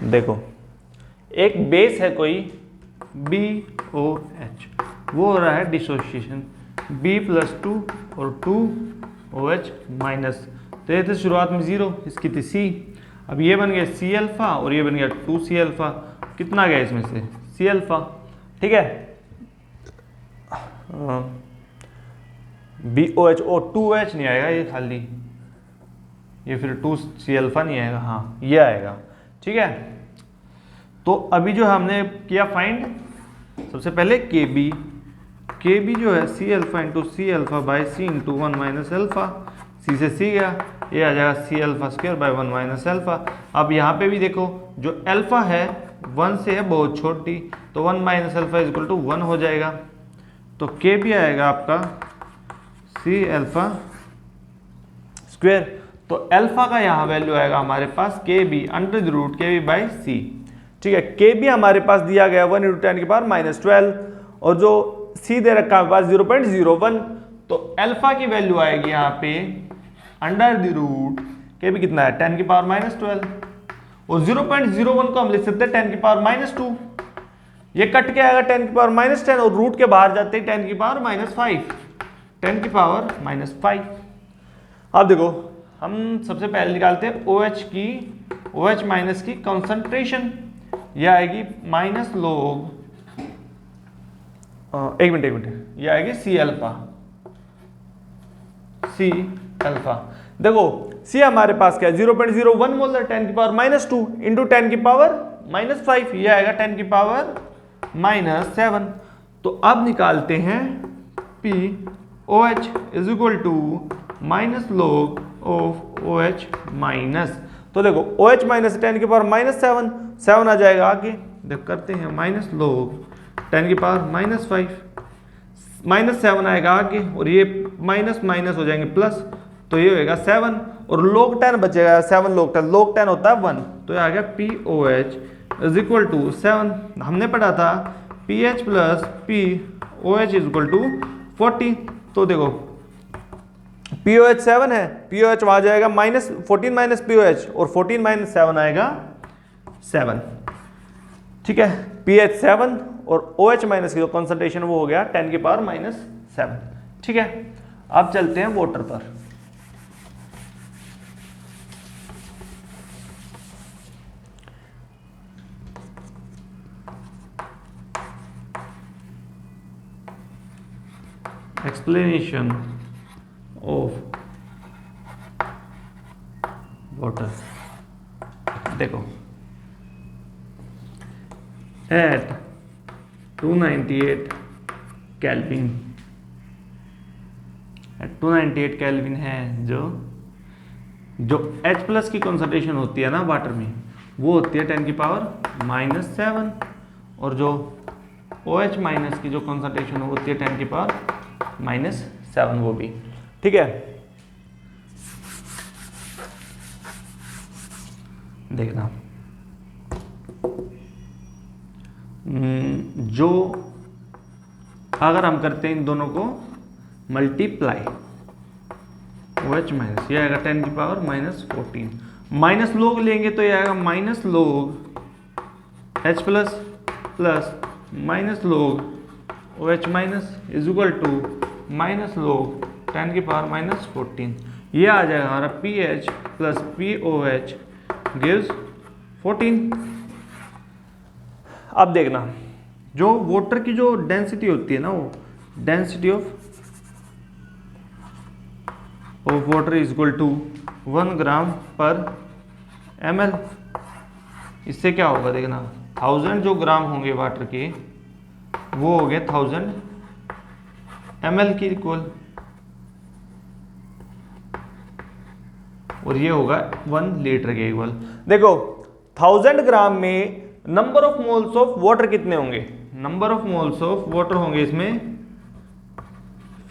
देखो एक base है कोई BOH, वो हो रहा है डिसोसिएशन B+2 और 2OH माइनस, तो ये थे शुरुआत में 0, इसकी थी C, अब ये बन गया C अल्फा और ये बन गया 2C अल्फा, कितना गया इसमें से C अल्फा। ठीक है, BOH और 2OH नहीं आएगा, ये खाली ये फिर 2C अल्फा नहीं आएगा, हाँ ये आएगा। ठीक है, तो अभी जो हमने किया फाइंड, सबसे पहले KB जो है C alpha into C alpha by C into 1 minus alpha, C से C गया, ये आ जाएगा C alpha square by 1 minus alpha. अब यहाँ पे भी देखो जो अल्फा है 1 से है बहुत छोटी, तो 1 minus alpha is equal to 1 हो जाएगा, तो KB आएगा आपका C अल्फा स्क्वायर, तो अल्फा का यहाँ वैल्यू आएगा हमारे पास KB under the root KB by C। ठीक है, KB हमारे पास दिया गया 1 इंटू 10 की पावर माइनस 12 और जो C दे रखा है पास 0.01, तो अल्फा की वैल्यू आएगी यहाँ पे अंडर द रूट KB कितना है 10 की पावर माइनस 12 और 0.01 को हम लिख सकते हैं 10 की पावर माइनस 2, ये कट के आएगा 10 की पावर माइनस 10 और रूट के बाहर जाते ही 10 की पावर माइनस 5, 10 की पावर माइनस 5। अब देखो हम सबसे पहले निकालते हैं OH माइनस की कॉन्सेंट्रेशन, यह आएगी माइनस लोग एक मिनट ये आएगी C अल्फा। देखो C हमारे पास क्या है 0.01 मोल है, 10 की पावर माइनस 2 इंटू 10 की पावर माइनस 5, ये आएगा 10 की पावर माइनस 7। तो अब निकालते हैं POH is equal to minus log of OH minus, तो देखो OH माइनस 10 की पावर माइनस 7 आ जाएगा आगे, देख करते हैं माइनस लॉग 10 की पावर माइनस 5, माइनस 7 आएगा आगे और ये माइनस माइनस हो जाएंगे प्लस, तो ये होएगा 7 और log 10 बचेगा, 7 log 10 होता है 1, तो ये आ गया POH इज इक्वल टू 7। हमने पढ़ा था PH plus POH is equal to 40, तो देखो POH 7 है, POH वहां जाएगा माइनस 14 माइनस POH और 14 माइनस 7 आएगा 7। ठीक है, PH 7 और OH माइनस की जो कॉन्सेंट्रेशन वो हो गया 10 की पावर माइनस 7। ठीक है, अब चलते हैं वाटर पर। एक्सप्लेनेशन ऑफ वाटर, देखो एट 298 केल्विन, एट 298 केल्विन है जो H प्लस की कॉन्सेंट्रेशन होती है ना वाटर में, वो होती है 10 की पावर माइनस 7 और जो OH माइनस की जो कॉन्सेंट्रेशन होती है 10 की पावर माइनस 7 वो भी। ठीक है, देखना जो अगर हम करते हैं इन दोनों को मल्टीप्लाई, OH माइनस ये आएगा 10 की पावर माइनस 14, माइनस लोग लेंगे तो ये आएगा minus log H plus plus minus log OH minus is equal to minus log 10 की पावर माइनस 14, ये आ जाएगा हमारा PH प्लस POH गिव्स 14। अब देखना जो वाटर की जो डेंसिटी होती है ना, वो density of water is equal to 1 gram per ml, इससे क्या होगा देखना 1000 जो ग्राम होंगे वाटर के वो हो गए 1000 ml की इक्वल, और ये होगा 1 लीटर के इक्वल। देखो 1000 ग्राम में number of moles of water कितने होंगे, number of moles of water होंगे इसमें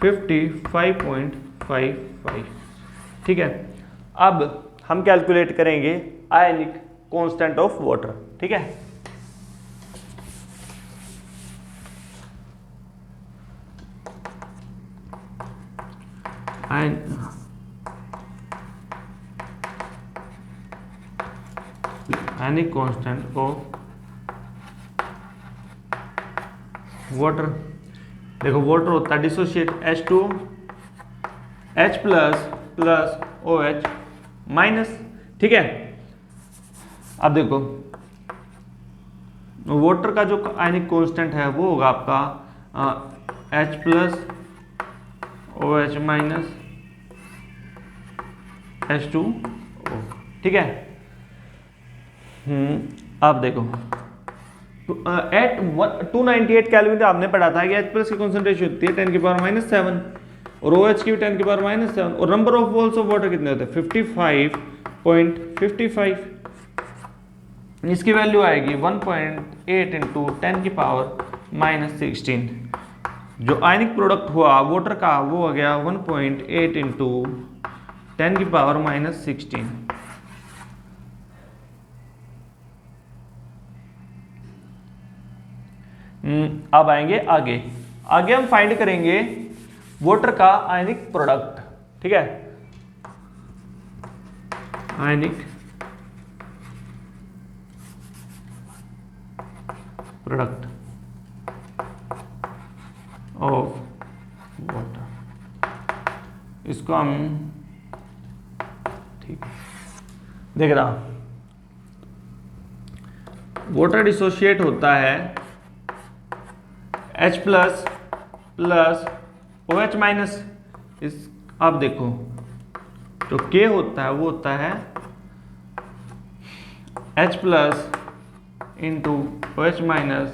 55.55। ठीक है, अब हम कैलकुलेट करेंगे आयनिक कांस्टेंट ऑफ वाटर। ठीक है, आयनिक कांस्टेंट ऑफ वाटर। देखो वाटर होता है dissociate H2 H plus OH minus, ठीक है। अब देखो वाटर का जो आयनिक कांस्टेंट है वो होगा आपका H plus OH minus H2O, ठीक है। अब देखो एट 298 केल्विन आपने पढ़ा था कि H प्लस की कॉन्सेंट्रेशन होती है 10 की पावर -7 और OH की भी 10 की पावर -7 और number of moles of water कितने होते हैं 55.55। इसकी वैल्यू आएगी 1.8 इंटू 10 की पावर -16। जो आयनिक प्रोडक्ट हुआ वाटर का वो हो गया 1.8 इंटू 10 की पावर -16। अब आएंगे आगे हम फाइंड करेंगे वाटर का आयनिक प्रोडक्ट, ठीक है। आयनिक प्रोडक्ट ऑफ वाटर, इसको हम ठीक देख रहा, वाटर डिसोशिएट होता है H प्लस OH माइनस। इस अब देखो जो K होता है वो होता है H plus into OH minus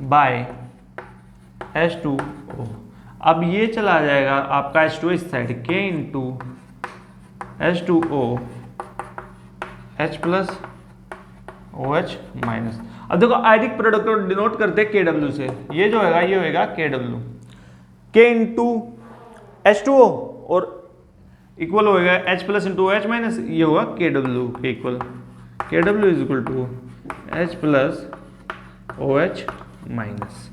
by H2O। अब ये चला जाएगा आपका H2 इस side, K into H2O H plus OH minus. अब देखो आयनिक प्रोडक्ट को डिनोट करते हैं KW से, ये जो होगा ये होगा KW, K इंटू H2O और इक्वल होएगा H plus into OH minus, ये होगा KW के equal. KW is equal to H plus OH minus,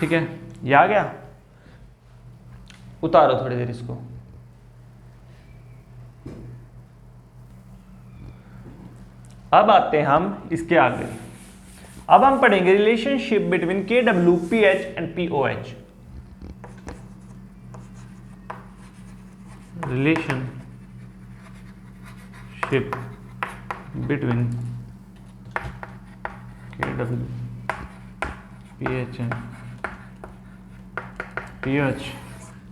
ठीक है। ये आ गया, उतारो थोड़ी देर इसको। अब आते हैं हम इसके आगे, अब हम पढ़ेंगे relationship between KW, pH and POH। Relationship between KW, pH and pH।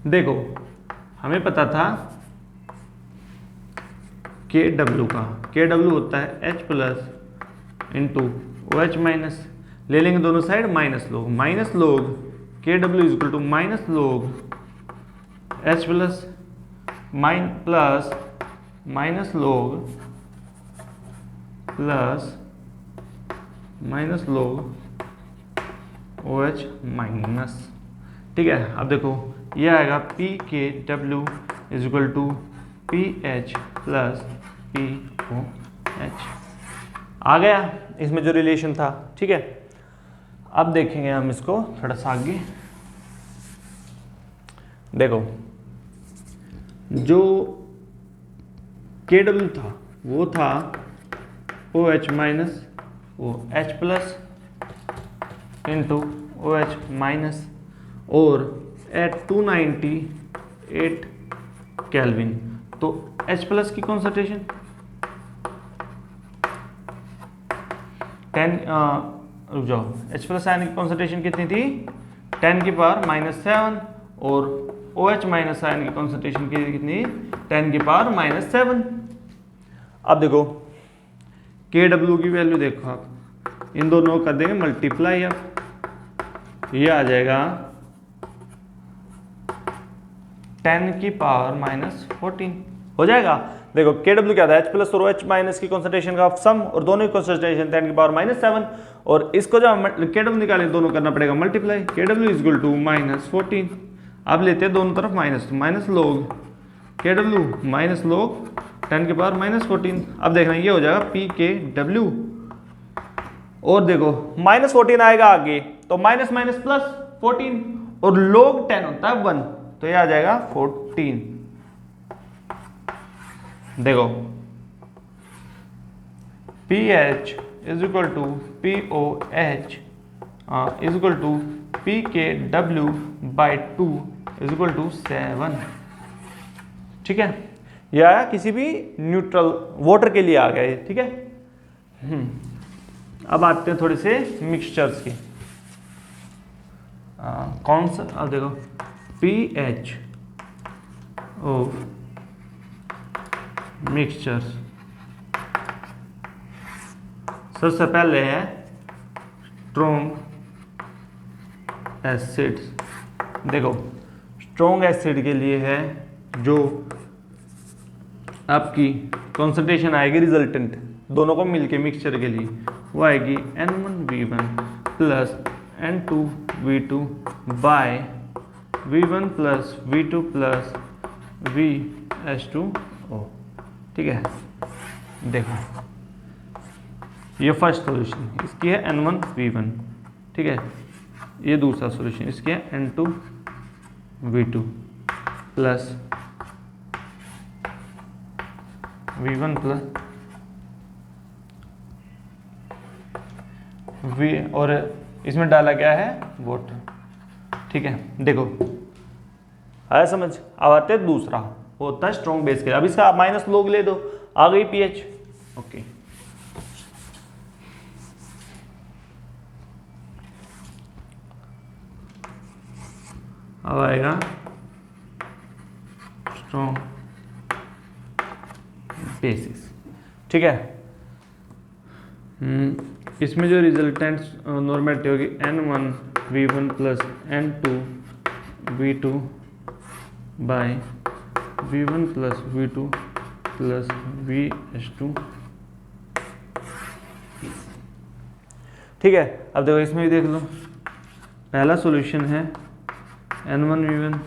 देखो हमें पता था KW का, KW होता है H plus into OH minus, ले लेंगे दोनों side minus log KW is equal to minus log H plus minus log OH minus, ठीक है। अब देखो ये आएगा PKW is equal to PH plus POH। आ गया इसमें जो रिलेशन था, ठीक है। अब देखेंगे हम इसको थोड़ा सा आगे। देखो जो KW था वो था OH माइनस वो H plus into OH minus और एट 298 केल्विन। तो H प्लस की कॉन्सेंट्रेशन 10 रुक जाओ, H प्लस आयन की कॉन्सेंट्रेशन कितनी थी 10 की पावर -7 और OH माइनस आयन की कॉन्सेंट्रेशन कितनी 10 की पावर -7। अब देखो KW की वैल्यू देखो आप, इन दोनों को कर देंगे मल्टीप्लाई, अब ये आ जाएगा 10 की पावर -14 हो जाएगा। देखो KW क्या था H प्लस और OH माइनस की कॉन्सेंट्रेशन का सम और दोनों की कॉन्सेंट्रेशन 10 की पावर -7 और इसको जब KW निकालें दोनों करना पड़ेगा multiply. KW is equal to -14। अब लेते हैं दोनों तरफ minus log KW minus log 10 की पावर -14। अब देखना ये हो जाएगा PKW और देखो -14 आएगा आगे तो माइनस प्लस 14 और लोग 10 होता है 1 तो ये आ जाएगा 14। देखो pH is equal to POH is equal to pKw by 2 is equal to 7। ठीक है, या किसी भी न्यूट्रल वाटर के लिए आ गया ये। ठीक है, अब आते हैं थोड़े से मिक्सचर्स के। कौन सा, अब देखो pH ऑफ मिक्सचर्स, सबसे पहले है स्ट्रॉन्ग एसिड्स। देखो स्ट्रॉन्ग एसिड के लिए है जो आपकी कॉन्सेंट्रेशन आएगी रिजल्टेंट दोनों को मिलके मिक्सचर के लिए, वो आएगी N1V1 plus N2V2 bye V1 plus V2 plus VH2O। ठीक है, देखो ये फर्स्ट सॉल्यूशन, इसकी है N1V1। ठीक है, ये दूसरा सॉल्यूशन, इसकी है N2V2 plus V1 plus V, और इसमें डाला गया है वाटर। ठीक है, देखो आया समझ। अब आते हैं दूसरा, होता है स्ट्रॉन्ग बेस के। अब इसका माइनस लोग ले दो, आ गई pH। ओके, अब आएगा स्ट्रॉन्ग बेसिस। ठीक है, इसमें जो रिजल्टेंट नॉर्मेलिटी होगी N1V1 plus N2V2 bye V1 plus V2 plus VH2। ठीक है, अब देखो इसमें भी देख लो, पहला सॉल्यूशन है N1V1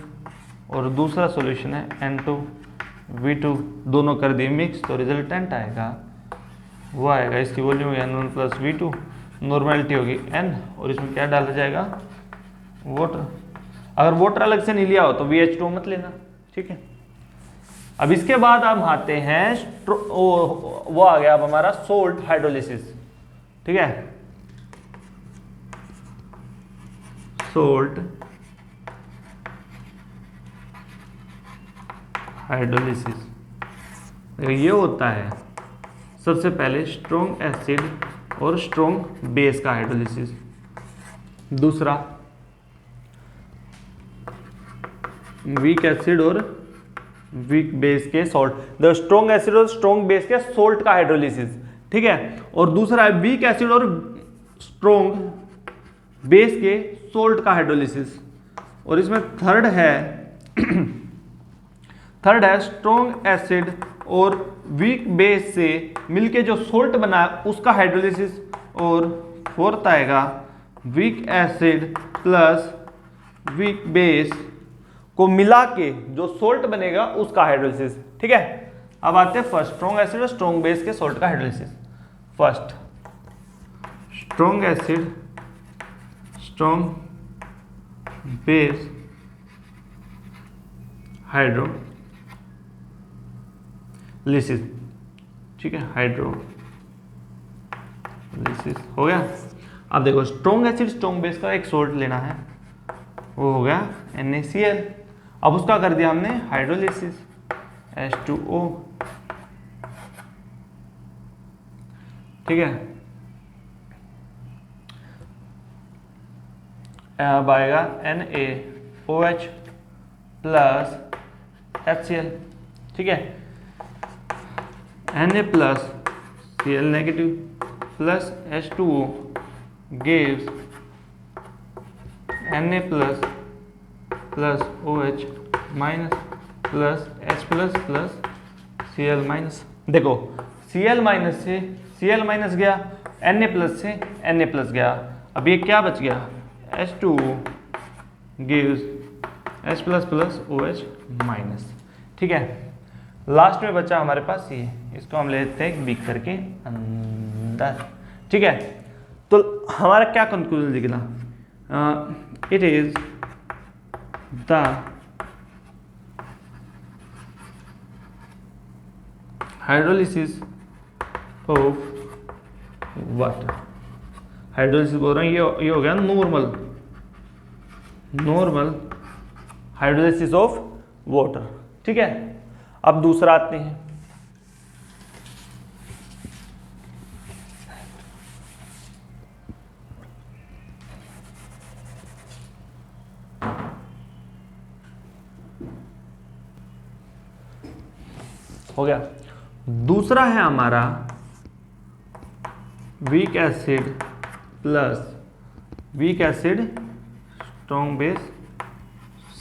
और दूसरा सॉल्यूशन है N2V2, दोनों कर दिए मिक्स, तो रिजल्टेंट आएगा वो आएगा, इसकी वॉल्यूम होगी N1 प्लस V2, नॉर्मेलिटी होगी N, और इसमें क्या डाला जाएगा वाटर। अगर वाटर अलग से नहीं लिया हो तो VH2 मत लेना। ठीक है, अब इसके बाद हम आते हैं वो आ गया अब हमारा सोल्ट हाइड्रोलिसिस। ठीक है, सोल्ट हाइड्रोलिसिस ये होता है सबसे पहले स्ट्रॉन्ग एसिड और स्ट्रॉन्ग बेस का हाइड्रोलिसिस। दूसरा वीक एसिड और वीक बेस के सॉल्ट, द स्ट्रॉन्ग एसिड और स्ट्रॉन्ग बेस के सॉल्ट का हाइड्रोलिसिस। ठीक है, और दूसरा है वीक एसिड और स्ट्रॉन्ग बेस के सॉल्ट का हाइड्रोलिसिस। और इसमें थर्ड है स्ट्रॉन्ग एसिड और वीक बेस से मिलके जो सोल्ट बना उसका हाइड्रोलिसिस। और फोर्थ आएगा weak acid plus weak base को मिला के जो सोल्ट बनेगा उसका हाइड्रोलिसिस। ठीक है, अब आते हैं फर्स्ट स्ट्रॉन्ग एसिड और स्ट्रॉन्ग बेस के सोल्ट का hydrolysis. First strong acid strong base hydrolysis. ठीक है, हाइड्रोलिसिस हो गया। अब देखो स्ट्रॉन्ग एसिड स्ट्रॉन्ग बेस का एक सोल्ट लेना है, वो हो गया NaCl। अब उसका कर दिया हमने हाइड्रोलिसिस H2O। ठीक है, अब आएगा NaOH प्लस HCl। ठीक है, Na plus Cl negative plus H2O gives Na plus plus OH minus plus H plus plus Cl minus. देखो Cl माइनस से Cl माइनस गया, Na प्लस से Na प्लस गया, अब ये क्या बच गया H2O gives H plus plus OH minus. ठीक है, लास्ट में बचा हमारे पास ये, इसको हम लेते हैं बिग करके अंदर। ठीक है, तो हमारा क्या कंक्लूजन निकला, it is the hydrolysis of water, hydrolysis बोल रहा हूँ, ये हो गया नॉर्मल हाइड्रोलिसिस ऑफ वाटर। ठीक है, अब दूसरा आते हैं। हो गया, दूसरा है हमारा weak acid plus weak acid strong base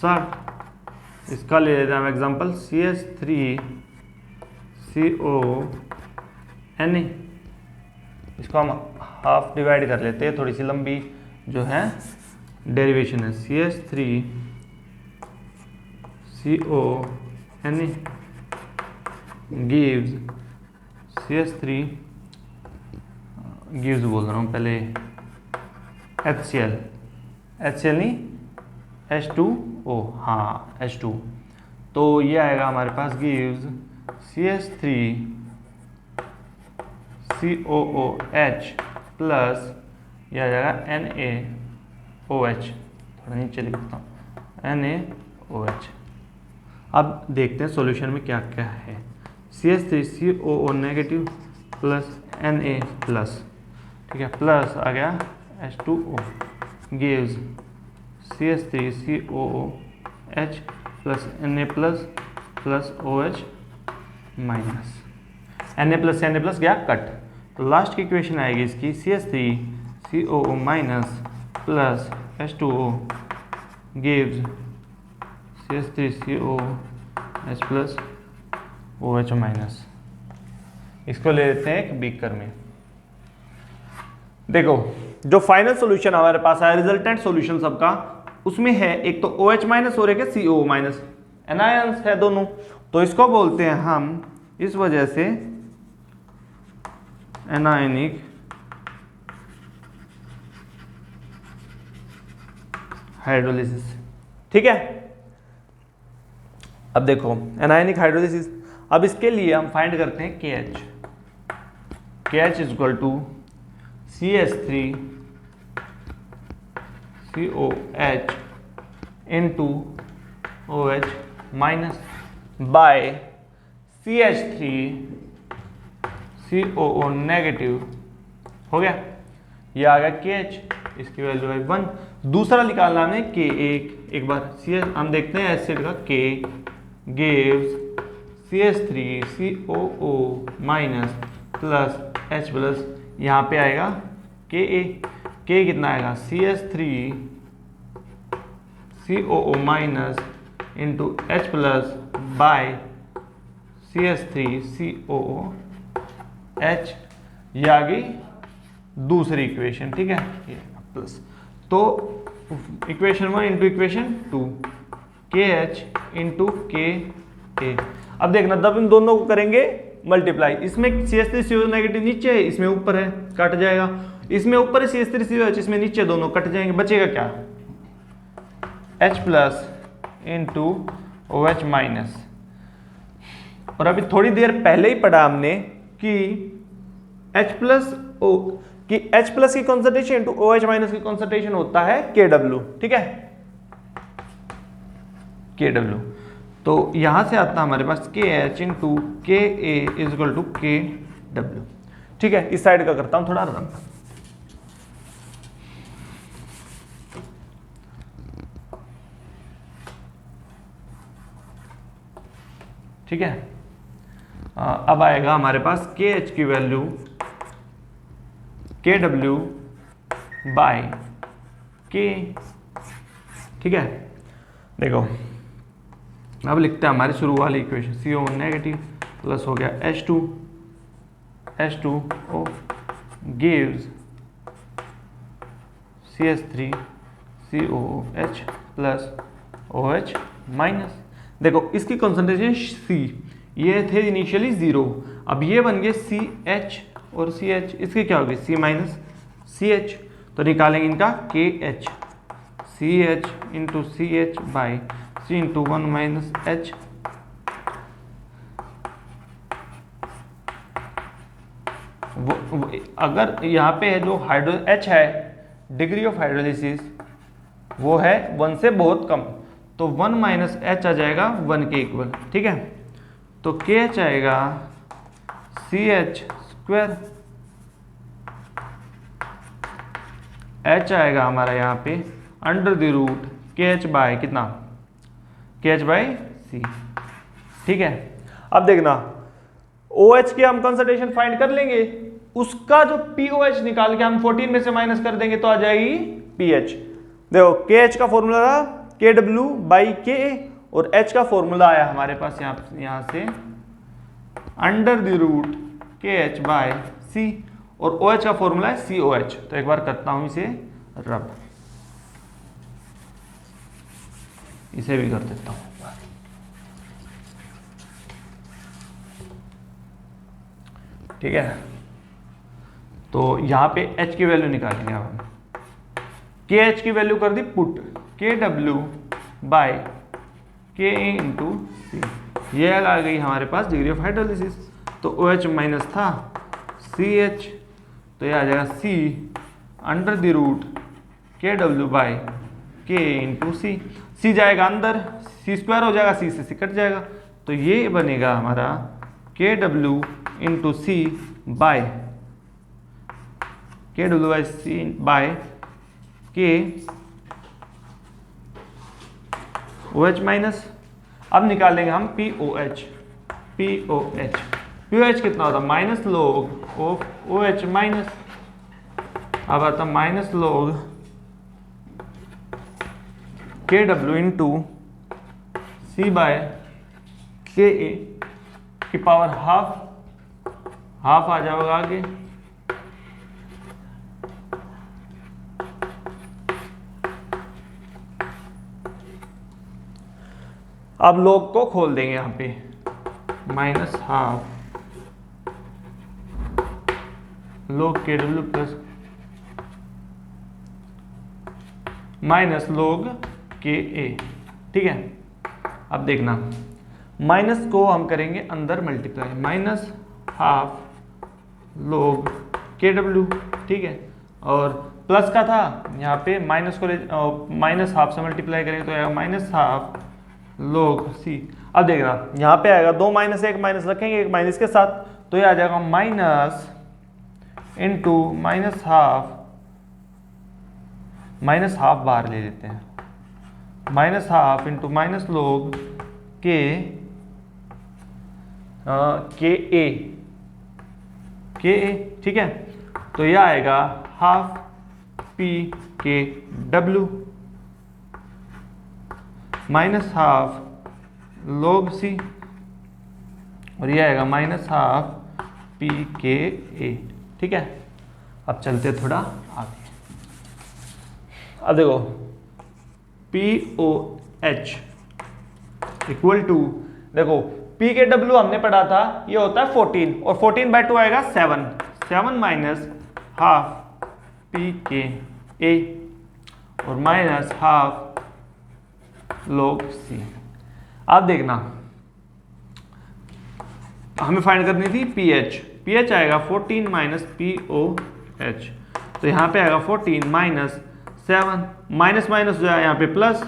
salt. इसका ले लेते हैं हम एग्जांपल CH3CONA। इसको हम हाफ डिवाइड कर लेते हैं, थोड़ी सी लंबी जो है डेरिवेशन है। CH3CONA gives CH3 gives बोल रहा हूँ पहले, HCl नहीं H2O, हाँ H2। तो ये आएगा हमारे पास gives CH3COOH प्लस ये आ जाएगा NaOH, थोड़ा नीचे लिखता हूँ NaOH। अब देखते हैं सॉल्यूशन में क्या क्या है। CH3COO negative plus Na plus, ठीक है, प्लस आ गया H2O gives CH3COOH plus Na plus OH minus, Na plus गया कट। तो लास्ट की इक्वेशन आएगी इसकी CH3COO minus plus H2O gives CH3COOH plus OH minus. इसको ले लेते हैं एक बीकर में। देखो जो फाइनल सॉल्यूशन हमारे पास आया, रिजल्टेंट सॉल्यूशन सबका, उसमें है एक तो OH माइनस और एक है CO माइनस, एनायंस है दोनों। तो इसको बोलते हैं हम इस वजह से एनायनिक हाइड्रोलिसिस। ठीक है, अब देखो एनायनिक हाइड्रोलिसिस। अब इसके लिए हम फाइंड करते हैं KH is equal to CH3COH into OH minus by CH3COO negative. हो गया, ये आ गया KH, इसकी वैल्यू है 1। दूसरा निकालना है एक बार CH हम देखते हैं एसिड का K gives CH3COO minus plus H plus, यहाँ पे आएगा Ka, K कितना आएगा CH3COO minus into H plus bye CH3COOH। ये आ गई दूसरी इक्वेशन। ठीक है, प्लस, तो equation 1 into equation 2 KH into Ka। अब देखना जब इन दोनों को करेंगे मल्टीप्लाई, इसमें CH3CO नेगेटिव नीचे है, इसमें ऊपर है, कट जाएगा। इसमें ऊपर है CH3COH, इसमें नीचे, दोनों कट जाएंगे, बचेगा क्या H plus into OH minus. और अभी थोड़ी देर पहले ही पढ़ा हमने कि H प्लस की कॉन्सेंट्रेशन इंटू OH माइनस की कॉन्सेंट्रेशन होता है KW। ठीक है, KW। तो यहां से आता हमारे पास KH into KA is equal to KW। ठीक है, इस साइड का करता हूं थोड़ा रन। ठीक है, अब आएगा हमारे पास KH की वैल्यू KW बाय K। ठीक है, देखो अब लिखते हैं हमारी शुरू वाली इक्वेशन, CO नेगेटिव प्लस हो गया H2O gives CH3COOH plus OH minus. देखो इसकी कॉन्सेंट्रेशन C, ये थे इनिशियली 0, अब ये बन गए CH और CH, इसकी क्या होगी C माइनस CH। तो निकालेंगे इनका KH, CH into CH by C into 1 minus H। अगर यहाँ पे है जो हाइड्रो H है, डिग्री ऑफ हाइड्रोलिसिस वो है 1 से बहुत कम, तो 1 माइनस H आ जाएगा 1 के इक्वल। ठीक है, तो KH आएगा CH स्क्वायर, H आएगा हमारा यहाँ पे under the root KH by कितना, KH बाय C। ठीक है, अब देखना OH की हम कंसंट्रेशन फाइंड कर लेंगे, उसका जो POH निकाल के हम 14 में से माइनस कर देंगे तो आ जाएगी PH। देखो KH का फॉर्मूला था KW बाई KA और H का फॉर्मूला आया हमारे पास यहाँ से under the root KH by C और OH का फॉर्मूला है COH। तो एक बार करता हूं इसे रब, इसे भी कर देता हूं। ठीक है, तो यहां पे H की वैल्यू निकालेंगे अब हम। KH की वैल्यू कर दी put KW by KA into C, ये आ गई हमारे पास डिग्री ऑफ हाइड्रोलिसिस। तो OH माइनस था CH, तो ये आ जाएगा C under the root KW by K into C जाएगा अंदर, C स्क्वायर हो जाएगा, C से कट जाएगा, तो ये बनेगा हमारा KW into C by KW by C by K OH minus. अब निकालेंगे हम POH कितना होता है minus log of OH minus, अब आता minus log KW into C by KA की पावर हाफ आ जाएगा आगे, अब लॉग को खोल देंगे यहाँ पे minus half log KW plus minus log KA। ठीक है, अब देखना माइनस को हम करेंगे अंदर multiply, minus half log KW। ठीक है, और प्लस का था यहाँ पे माइनस को माइनस हाफ से मल्टीप्लाई करेंगे तो आएगा माइनस हाफ log C। अब देखना यहाँ पे आएगा 2 माइनस 1 माइनस रखेंगे एक माइनस के साथ, तो ये आ जाएगा माइनस इंटू माइनस हाफ बाहर ले लेते हैं, minus half into minus log KA। ठीक है, तो यह आएगा half PKW minus half log C और ये आएगा माइनस हाफ PKA। ठीक है, अब चलते थोड़ा आगे। अब देखो POH इक्वल टू, देखो PKW हमने पढ़ा था ये होता है 14 और 14 बाय 2 आएगा 7 माइनस हाफ PKA और माइनस हाफ log C। अब देखना हमें फाइंड करनी थी PH आएगा 14 माइनस POH, तो यहाँ पे आएगा 14 माइनस 7 माइनस माइनस जो है यहाँ पे प्लस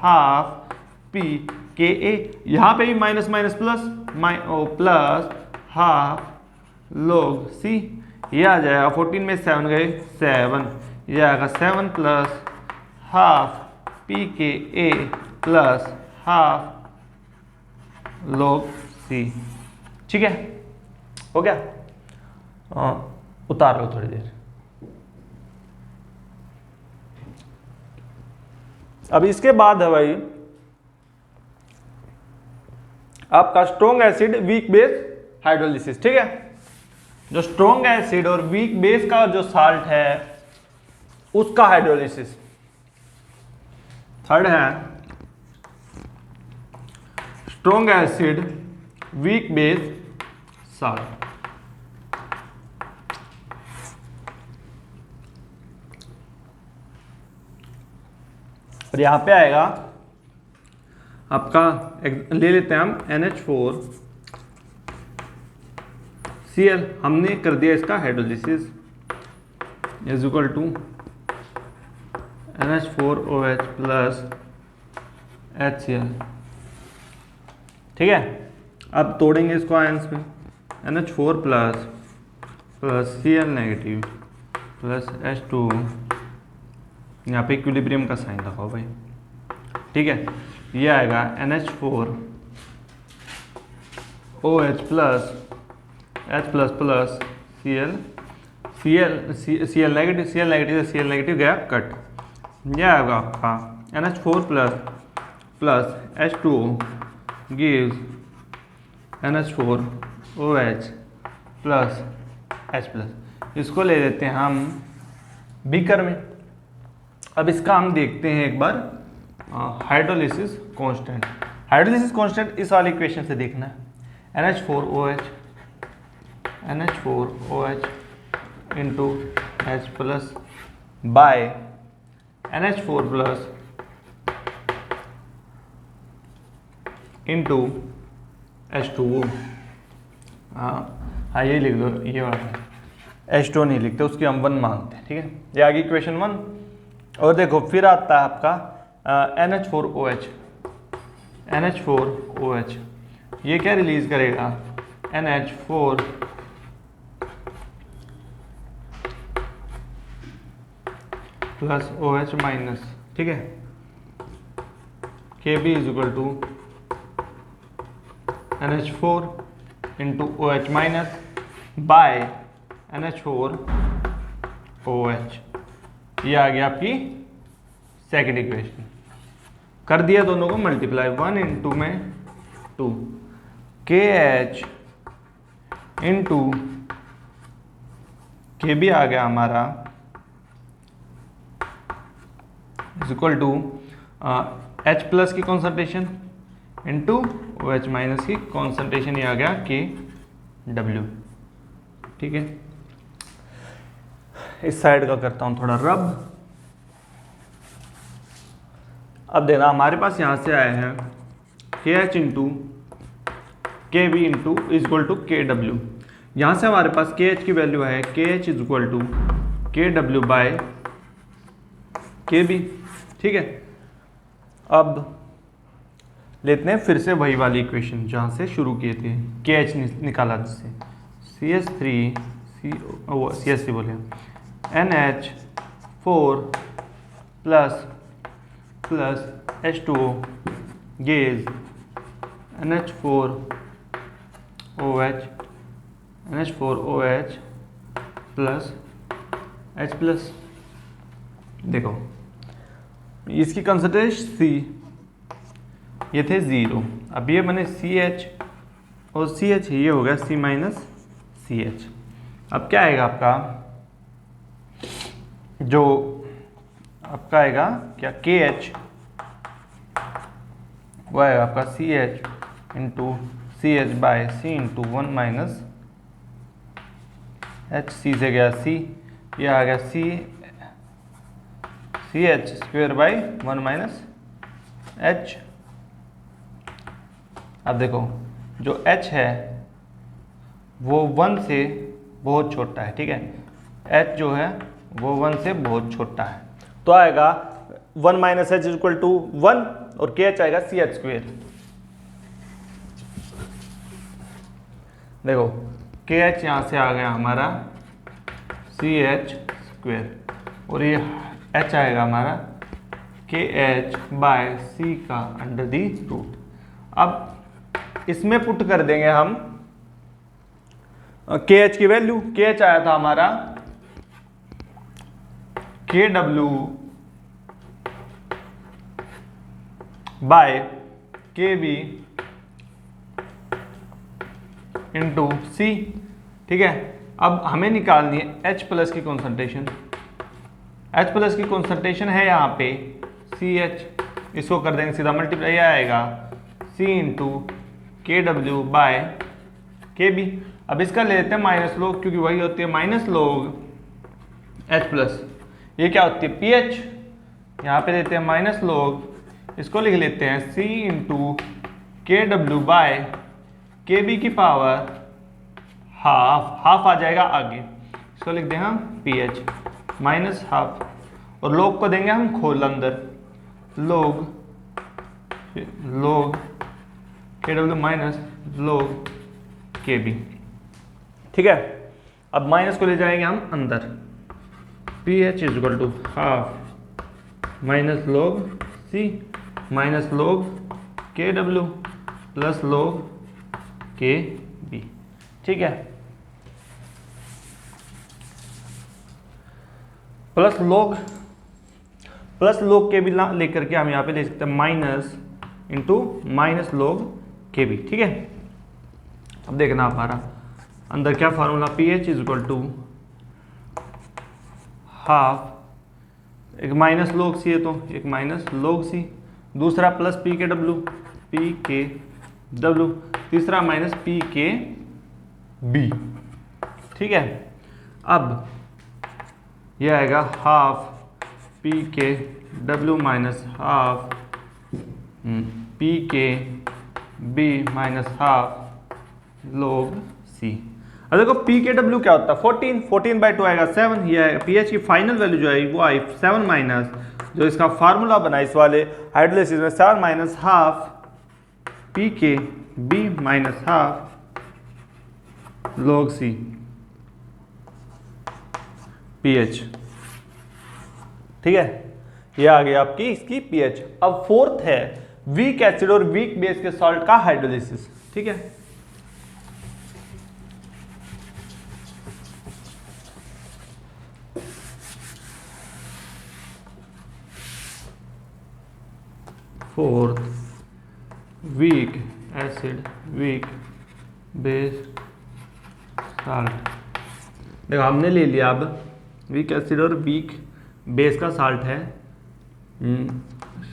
हाफ PKA, यहाँ पे भी minus minus plus half log C। ये आ जाएगा 14 में 7 गए 7, ये आएगा 7 plus half PKA plus half log C। ठीक है, हो गया, उतार लो थोड़ी देर। अब इसके बाद है भाई आपका strong acid weak base hydrolysis. ठीक है, जो स्ट्रॉन्ग एसिड और वीक बेस का जो साल्ट है उसका हाइड्रोलिसिस। थर्ड है strong acid weak base salt. और यहां पे आएगा आपका ले लेते हैं हम NH4 Cl हमने कर दिया इसका hydrolysis is equal to NH4OH plus HCl। ठीक है, अब तोड़ेंगे इसको आयंस में। NH4 plus Cl negative plus H2, यहाँ पे इक्विलिब्रियम का साइन लगाओ भाई। ठीक है, ये आएगा NH4OH plus H plus plus Cl negative गया कट। ये आएगा आपका NH4 plus H2O gives NH4OH plus H plus. इसको ले लेते हैं हम बीकर में। अब इसका हम देखते हैं एक बार हाइड्रोलिसिस कांस्टेंट। हाइड्रोलिसिस कांस्टेंट इस वाली इक्वेशन से देखना है, NH4OH into H plus bye NH4 plus into H2O। हाँ ये लिख दो, ये वाला H2 नहीं लिखते, उसकी हम 1 मांगते हैं। ठीक है, ये आ गई इक्वेशन 1। और देखो फिर आता है आपका NH4OH। ये क्या रिलीज करेगा, NH4 प्लस OH माइनस। ठीक है, KB is equal to NH4 into OH minus by NH4OH। ये आ गया आपकी सेकेंड इक्वेशन। कर दिया दोनों को मल्टीप्लाई, 1 इंटू में 2 KH इंटू KB आ गया हमारा is equal to H plus की कॉन्सेंट्रेशन इंटू OH माइनस की कॉन्सेंट्रेशन, ये आ गया KW। ठीक है, इस साइड का करता हूं थोड़ा रब। अब देना हमारे पास यहां से आए हैं KH into KB into is equal to KW। यहां से हमारे पास KH की वैल्यू है KH is equal to KW by KB। ठीक है, अब लेते हैं फिर से वही वाली इक्वेशन जहां से शुरू किए थे, KH निकाला जिससे CH3 बोले NH4 plus H2O gives NH4OH plus H plus. देखो इसकी कंसंट्रेशन C, ये थे 0, अब ये बने CH और CH, ये हो गया C माइनस CH। अब क्या आएगा आपका, जो आपका आएगा क्या KH, वो आएगा आपका CH into CH by C into 1 minus H। C से गया C, ये आ गया CH square by 1 minus H। अब देखो जो H है वो 1 से बहुत छोटा है। ठीक है, H जो है वो 1 से बहुत छोटा है, तो आएगा 1 माइनस H इक्वल टू 1 और KH आएगा CH स्क्वेयर। देखो KH यहां से आ गया हमारा CH स्क्वेयर और ये H आएगा हमारा KH बाय C का अंडर दी रूट। अब इसमें पुट कर देंगे हम KH की वैल्यू। KH आया था हमारा KW by KB into C। ठीक है, अब हमें निकालनी है H प्लस की कॉन्सेंट्रेशन। H प्लस की कॉन्सेंट्रेशन है यहाँ पे CH, इसको कर देंगे सीधा मल्टीप्लाई, आएगा C into KW by KB। अब इसका ले लेते हैं माइनस लोग, क्योंकि वही होती है माइनस लोग H प्लस। ये क्या होती है PH, यहाँ पे लेते हैं माइनस लोग, इसको लिख लेते हैं C into KW by KB की पावर हाफ आ जाएगा आगे, इसको लिख दें हम pH माइनस हाफ, और log को देंगे हम खोल अंदर, log Kw minus log Kb, ठीक है। अब माइनस को ले जाएंगे हम अंदर, pH is equal to half minus log C minus log Kw plus log Kb, ठीक है। प्लस log Kb लेकर के हम यहाँ पे ले सकते हैं minus into minus log Kb, ठीक है। अब देखना हमारा अंदर क्या formula, pH is equal to half, एक माइनस log C है तो एक माइनस log C, दूसरा प्लस pKw, तीसरा माइनस pKb, ठीक है। अब यह आएगा half pKw minus half pKb minus half log C। अब देखो pKw क्या होता है, 14/2 आएगा 7, ये आएगा pH की फाइनल वैल्यू जो है वो आई 7 माइनस जो इसका फार्मूला बना इस वाले हाइड्रोलाइसिस में 7 minus half pKb minus half log C pH, ठीक है। ये आ गई आपकी इसकी pH। अब फोर्थ है वीक एसिड और वीक बेस के सॉल्ट का हाइड्रोलाइसिस, ठीक है। Fourth weak acid weak base salt, देखो हमने ले लिया अब वीक एसिड और वीक बेस का साल्ट है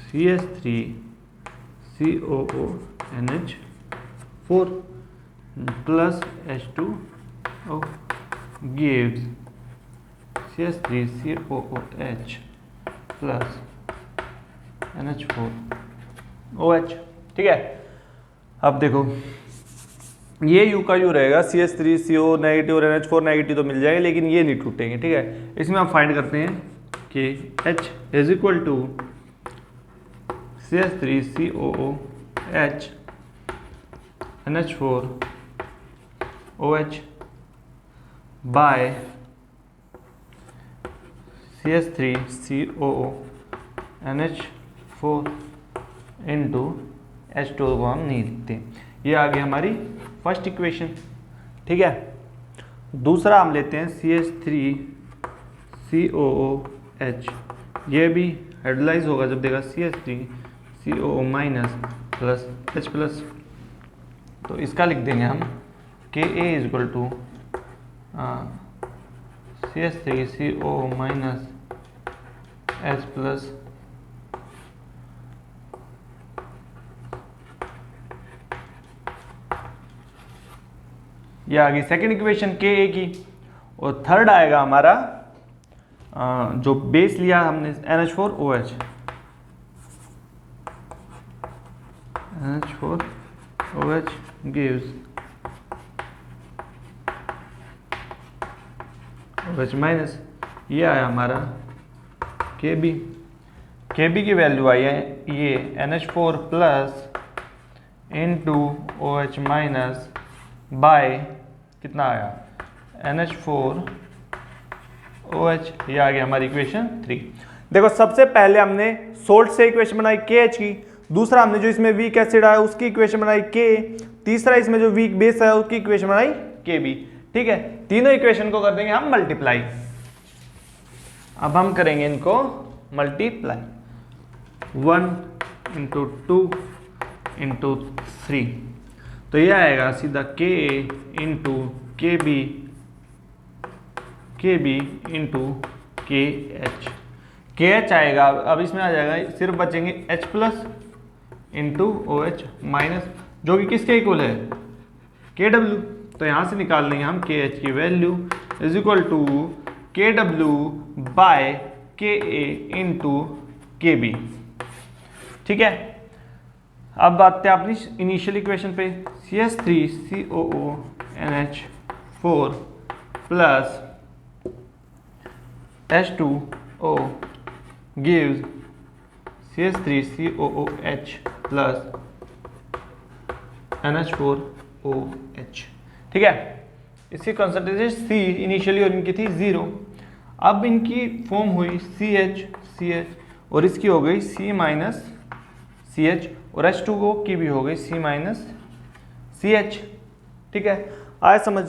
CH3COONH4 plus H2O gives CH3COOH plus NH4OH, ठीक है। अब देखो ये यू का यू रहेगा, CH3CO नेगेटिव और NH4 नेगेटिव तो मिल जाएगा, लेकिन ये नहीं टूटेंगे, ठीक है। इसमें आप फाइंड करते हैं कि H is equal to CH3COOH NH4OH by CH3COONH4 into H2 को हम नहीं लिखते। ये आ गई हमारी फर्स्ट इक्वेशन, ठीक है। दूसरा हम लेते हैं CH3COOH, ये भी हाइड्रोलाइज होगा जब देगा CH3COO minus plus H plus, तो इसका लिख देंगे हम Ka is equal to CH3COO minus H plus ये आ गई सेकेंड इक्वेशन Ka की। और थर्ड आएगा हमारा जो बेस लिया हमने NH4OH, NH4OH gives OH minus, ये आया हमारा Kb की वैल्यू आई है ये NH4 plus into OH minus by कितना आया NH4OH, ये आ गया हमारी इक्वेशन 3। देखो सबसे पहले हमने सोल्ट से इक्वेशन बनाई KH की, दूसरा हमने जो इसमें वीक एसिड आया उसकी इक्वेशन बनाई K, तीसरा इसमें जो वीक बेस है उसकी इक्वेशन बनाई Kb, ठीक है। तीनों इक्वेशन को कर देंगे हम मल्टीप्लाई। अब हम करेंगे इनको मल्टीप्लाई, 1 इंटू 2 इंटू 3, तो यह आएगा सीधा Ka into Kb into KH आएगा। अब इसमें आ जाएगा, सिर्फ बचेंगे H plus into OH minus, जो कि किसके इक्वल है KW, तो यहाँ से निकाल लेंगे हम KH की value is equal to KW by Ka into Kb, ठीक है। अब आते हैं अपनी इनिशियल इक्वेशन पे, CH3COONH4 NH4 plus H2O gives CH3COOH plus NH4OH। ठीक है, इसकी कॉन्सेंट्रेशन C इनिशियली और इनकी थी 0। अब इनकी फॉर्म हुई CH और इसकी हो गई C माइनस CH और H2O की भी हो गई C माइनस CH। ठीक है, आए समझ।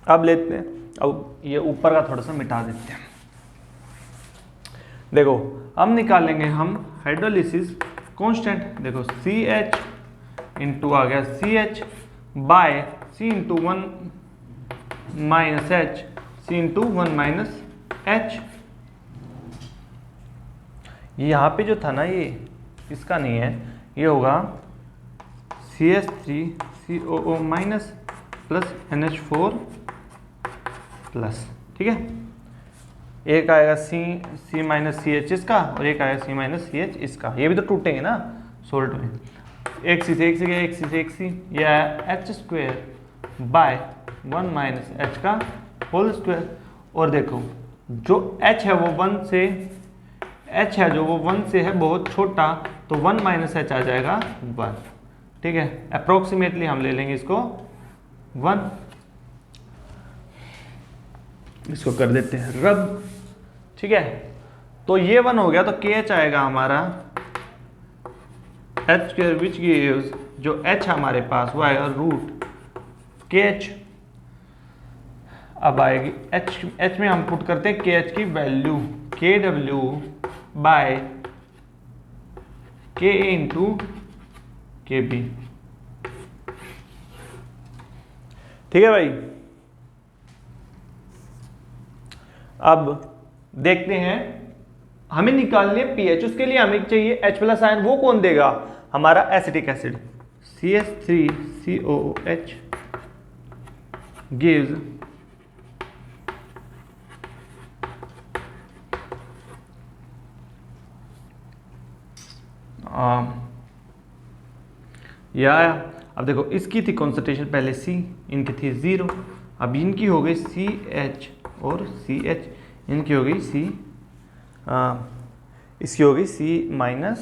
अब लेते हैं, अब ये ऊपर का थोड़ा सा मिटा देते हैं। देखो अब निकालेंगे हम हाइड्रोलिसिस कांस्टेंट। देखो CH इंटू आ गया CH by C into 1 minus H C into 1 minus H। यहाँ पे जो था ना ये इसका नहीं है, ये होगा CH3COO minus plus NH4 plus. ठीक है, एक आएगा C माइनस CH इसका और एक आएगा C माइनस CH इसका। ये भी तो टूटेंगे ना सोल्ट में। एक C से एक C गया, एक C से एक C, ये आया H square by 1 minus H का होल स्क्वेयर। और देखो जो H है वो 1 से, H है जो वो 1 से है बहुत छोटा, तो 1 माइनस H आ जाएगा 1। ठीक है, अप्रोक्सीमेटली हम ले लेंगे इसको 1। इसको कर देते हैं रब। ठीक है, तो ये 1 हो गया, तो KH आएगा हमारा H स्क्वायर विच गिव्स, जो H हमारे पास वो आएगा रूट KH। अब आएगी H में हम पुट करते हैं KH की value KW by KA into KB। ठीक है भाई, अब देखते हैं, हमें निकालनी है pH। उसके लिए हमें चाहिए H प्लस आयन। वो कौन देगा? हमारा एसिटिक एसिड CH3COOH gives यह आया। अब देखो इसकी थी कॉन्सेंट्रेशन पहले C, इनकी थी 0। अब इनकी हो गई CH और CH, इनकी हो गई इसकी हो गई C माइनस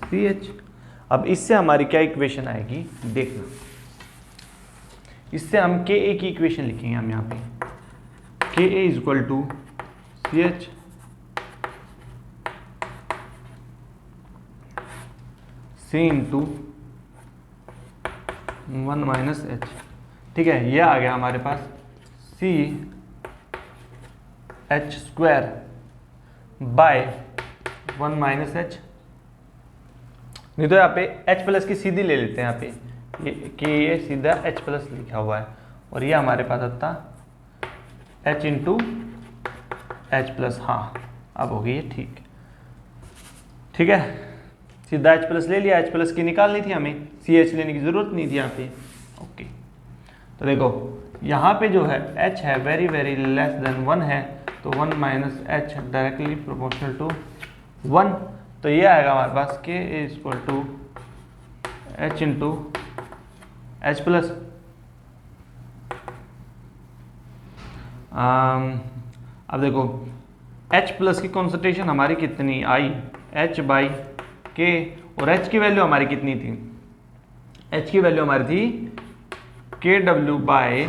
CH। अब इससे हमारी क्या इक्वेशन आएगी देखना। इससे हम Ka की इक्वेशन लिखेंगे हम यहाँ पे, Ka is equal to CH C into 1 minus H। ठीक है, यह आ गया हमारे पास CH square by 1 minus H। नहीं तो यहाँ पे H प्लस की सीधी ले लेते हैं, यहाँ पे ये सीधा H प्लस लिखा हुआ है और ये हमारे पास आता H इंटू H प्लस। हाँ, अब हो गई है ठीक। ठीक है, सीधा H प्लस ले लिया, H प्लस की निकालनी थी हमें, CH लेने की जरूरत नहीं थी यहाँ पे। ओके, तो देखो यहाँ पे जो है H है वेरी वेरी लेस देन 1 है, तो 1 minus H directly proportional to 1। तो ये आएगा हमारे पास K is equal to H into H plus. अब देखो H प्लस की कॉन्सेंट्रेशन हमारी कितनी आई, H बाई K, और H की वैल्यू हमारी कितनी थी? H की वैल्यू हमारी थी KW by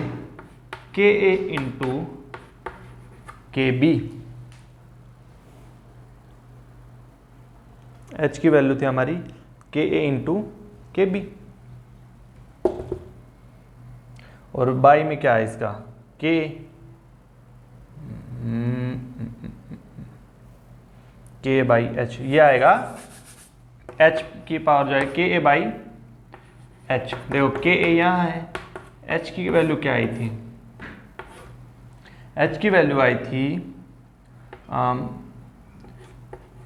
KA into KB। H की वैल्यू थी हमारी KA इंटू KB, और बाई में क्या है इसका K बाई H। ये आएगा H की पावर जो है KA बाई H। देखो KA यहाँ है, H की वैल्यू क्या आई थी? H की वैल्यू आई थी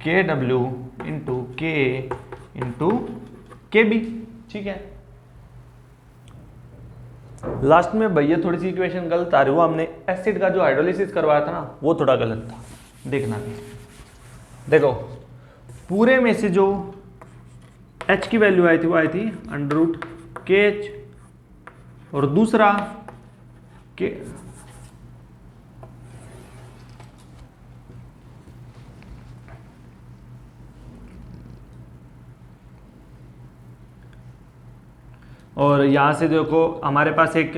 KW into KA into KB। ठीक है, लास्ट में भैया थोड़ी सी इक्वेशन गलत आ रही, वो हमने एसिड का जो हाइड्रोलिसिस करवाया था ना वो थोड़ा गलत था, देखना भी। देखो पूरे में से जो h की वैल्यू आई थी, वो आई थी अंडर रूट के एच, और दूसरा के और यहां से देखो हमारे पास एक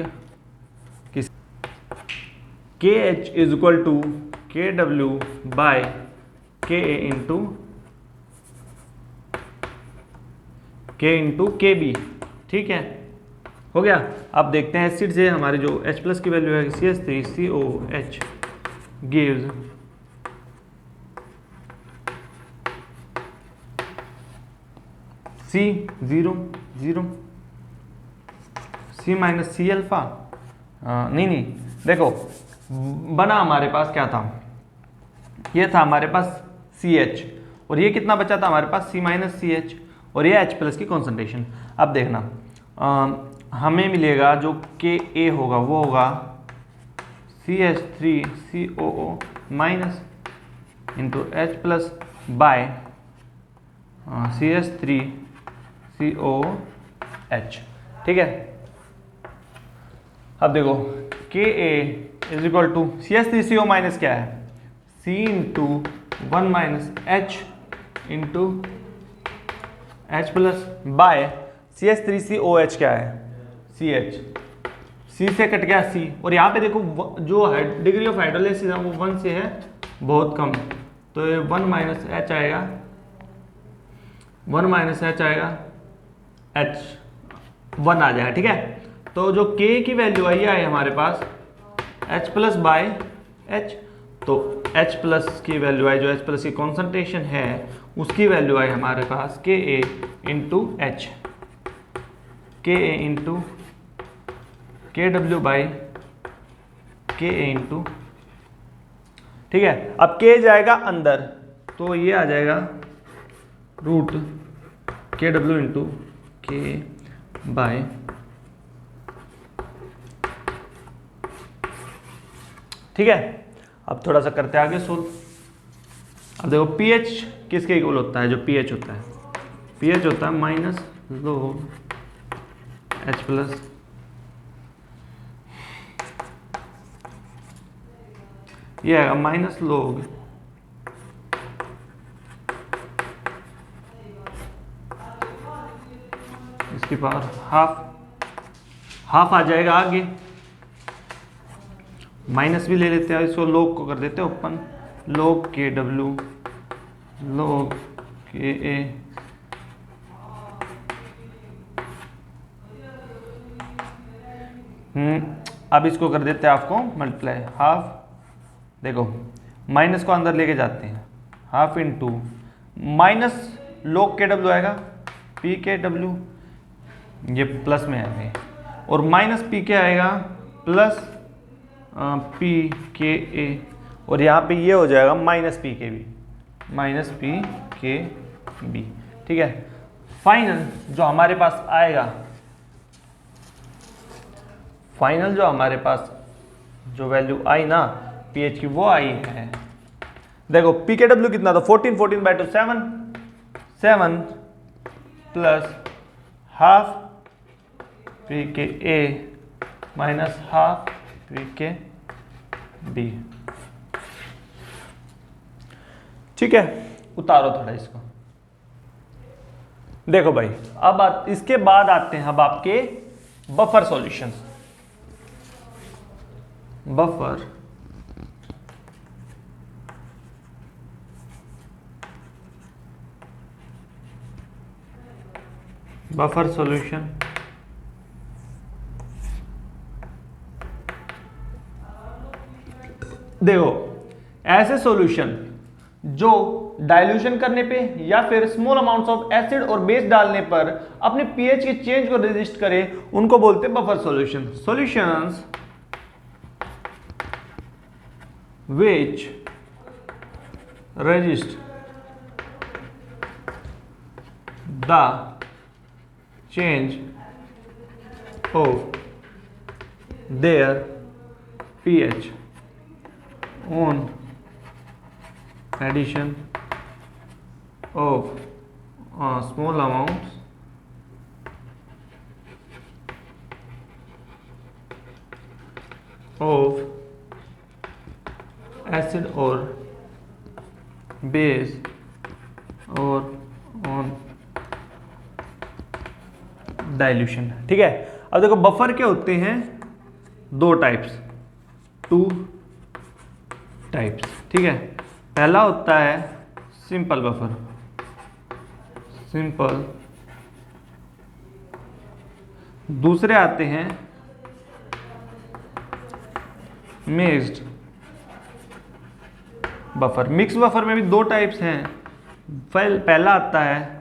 किस के एच इज इक्वल टू के डब्ल्यू बाय के ए इंटू के बी। ठीक है, हो गया। अब देखते हैं एसिड से हमारी जो H प्लस की वैल्यू है CH3COH gives C 0 0 C minus C alpha. नहीं, देखो बना हमारे पास क्या था, ये था हमारे पास CH, और ये कितना बचा था हमारे पास C माइनस CH, और ये H प्लस की कॉन्सेंट्रेशन। अब देखना हमें मिलेगा जो Ka होगा वो होगा CH3COO minus into H plus by CH3COH। ठीक है, अब देखो Ka is equal to CH3CO minus क्या है C into 1 minus H into H plus by CH3COH क्या है CH, C से कट गया C, और यहाँ पे देखो जो डिग्री ऑफ हाइड्रोलाइसिस है वो 1 से है बहुत कम, तो ये 1 माइनस H आएगा, 1 माइनस H आएगा, H 1 आ जाएगा। ठीक है, तो जो K की वैल्यू आई है हमारे पास H प्लस बाय H, तो H प्लस की वैल्यू आई, जो H प्लस की कॉन्सेंट्रेशन है उसकी वैल्यू आई हमारे पास Ka into H, Ka into KW by Ka into. ठीक है, अब K जाएगा अंदर, तो ये आ जाएगा root KW into K by. ठीक है, अब थोड़ा सा करते आगे सोल्व। अब देखो pH किसके इक्वल होता है, जो pH होता है, pH होता है माइनस लोग H प्लस ये आएगा माइनस लोग इसकी पावर हाफ आ जाएगा आगे, माइनस भी ले लेते हैं, इसको लोग को कर देते हैं ओपन, लोग KW लोग KA अब इसको कर देते हैं आपको मल्टीप्लाई हाफ। देखो माइनस को अंदर लेके जाते हैं, half into minus log KW आएगा PKW, ये प्लस में आएंगे, और माइनस PK आएगा प्लस PKA, और यहाँ पे ये हो जाएगा माइनस PKB, माइनस PKB। ठीक है, फाइनल जो हमारे पास आएगा, फाइनल जो हमारे पास जो वैल्यू आई ना pH की वो आई है, देखो PKW कितना था 14 by 2 7 plus half PKA minus half PKB। ठीक है, उतारो थोड़ा इसको। देखो भाई अब इसके बाद आते हैं अब आपके बफर सॉल्यूशंस। बफर सॉल्यूशन देखो ऐसे सॉल्यूशन जो डाइल्यूशन करने पे या फिर स्मॉल अमाउंट्स ऑफ एसिड और बेस डालने पर अपने पीएच के चेंज को रेजिस्ट करे, उनको बोलते हैं buffer solution. Solutions which resist the change of their pH on addition of small amount of acid और बेस और ऑन डाइल्यूशन। ठीक है, अब देखो बफर क्या होते हैं, दो टाइप्स, टू टाइप्स। ठीक है, पहला होता है सिंपल बफर, सिंपल। दूसरे आते हैं मिक्स्ड बफर। मिक्स बफर में भी दो टाइप्स हैं। पहला आता है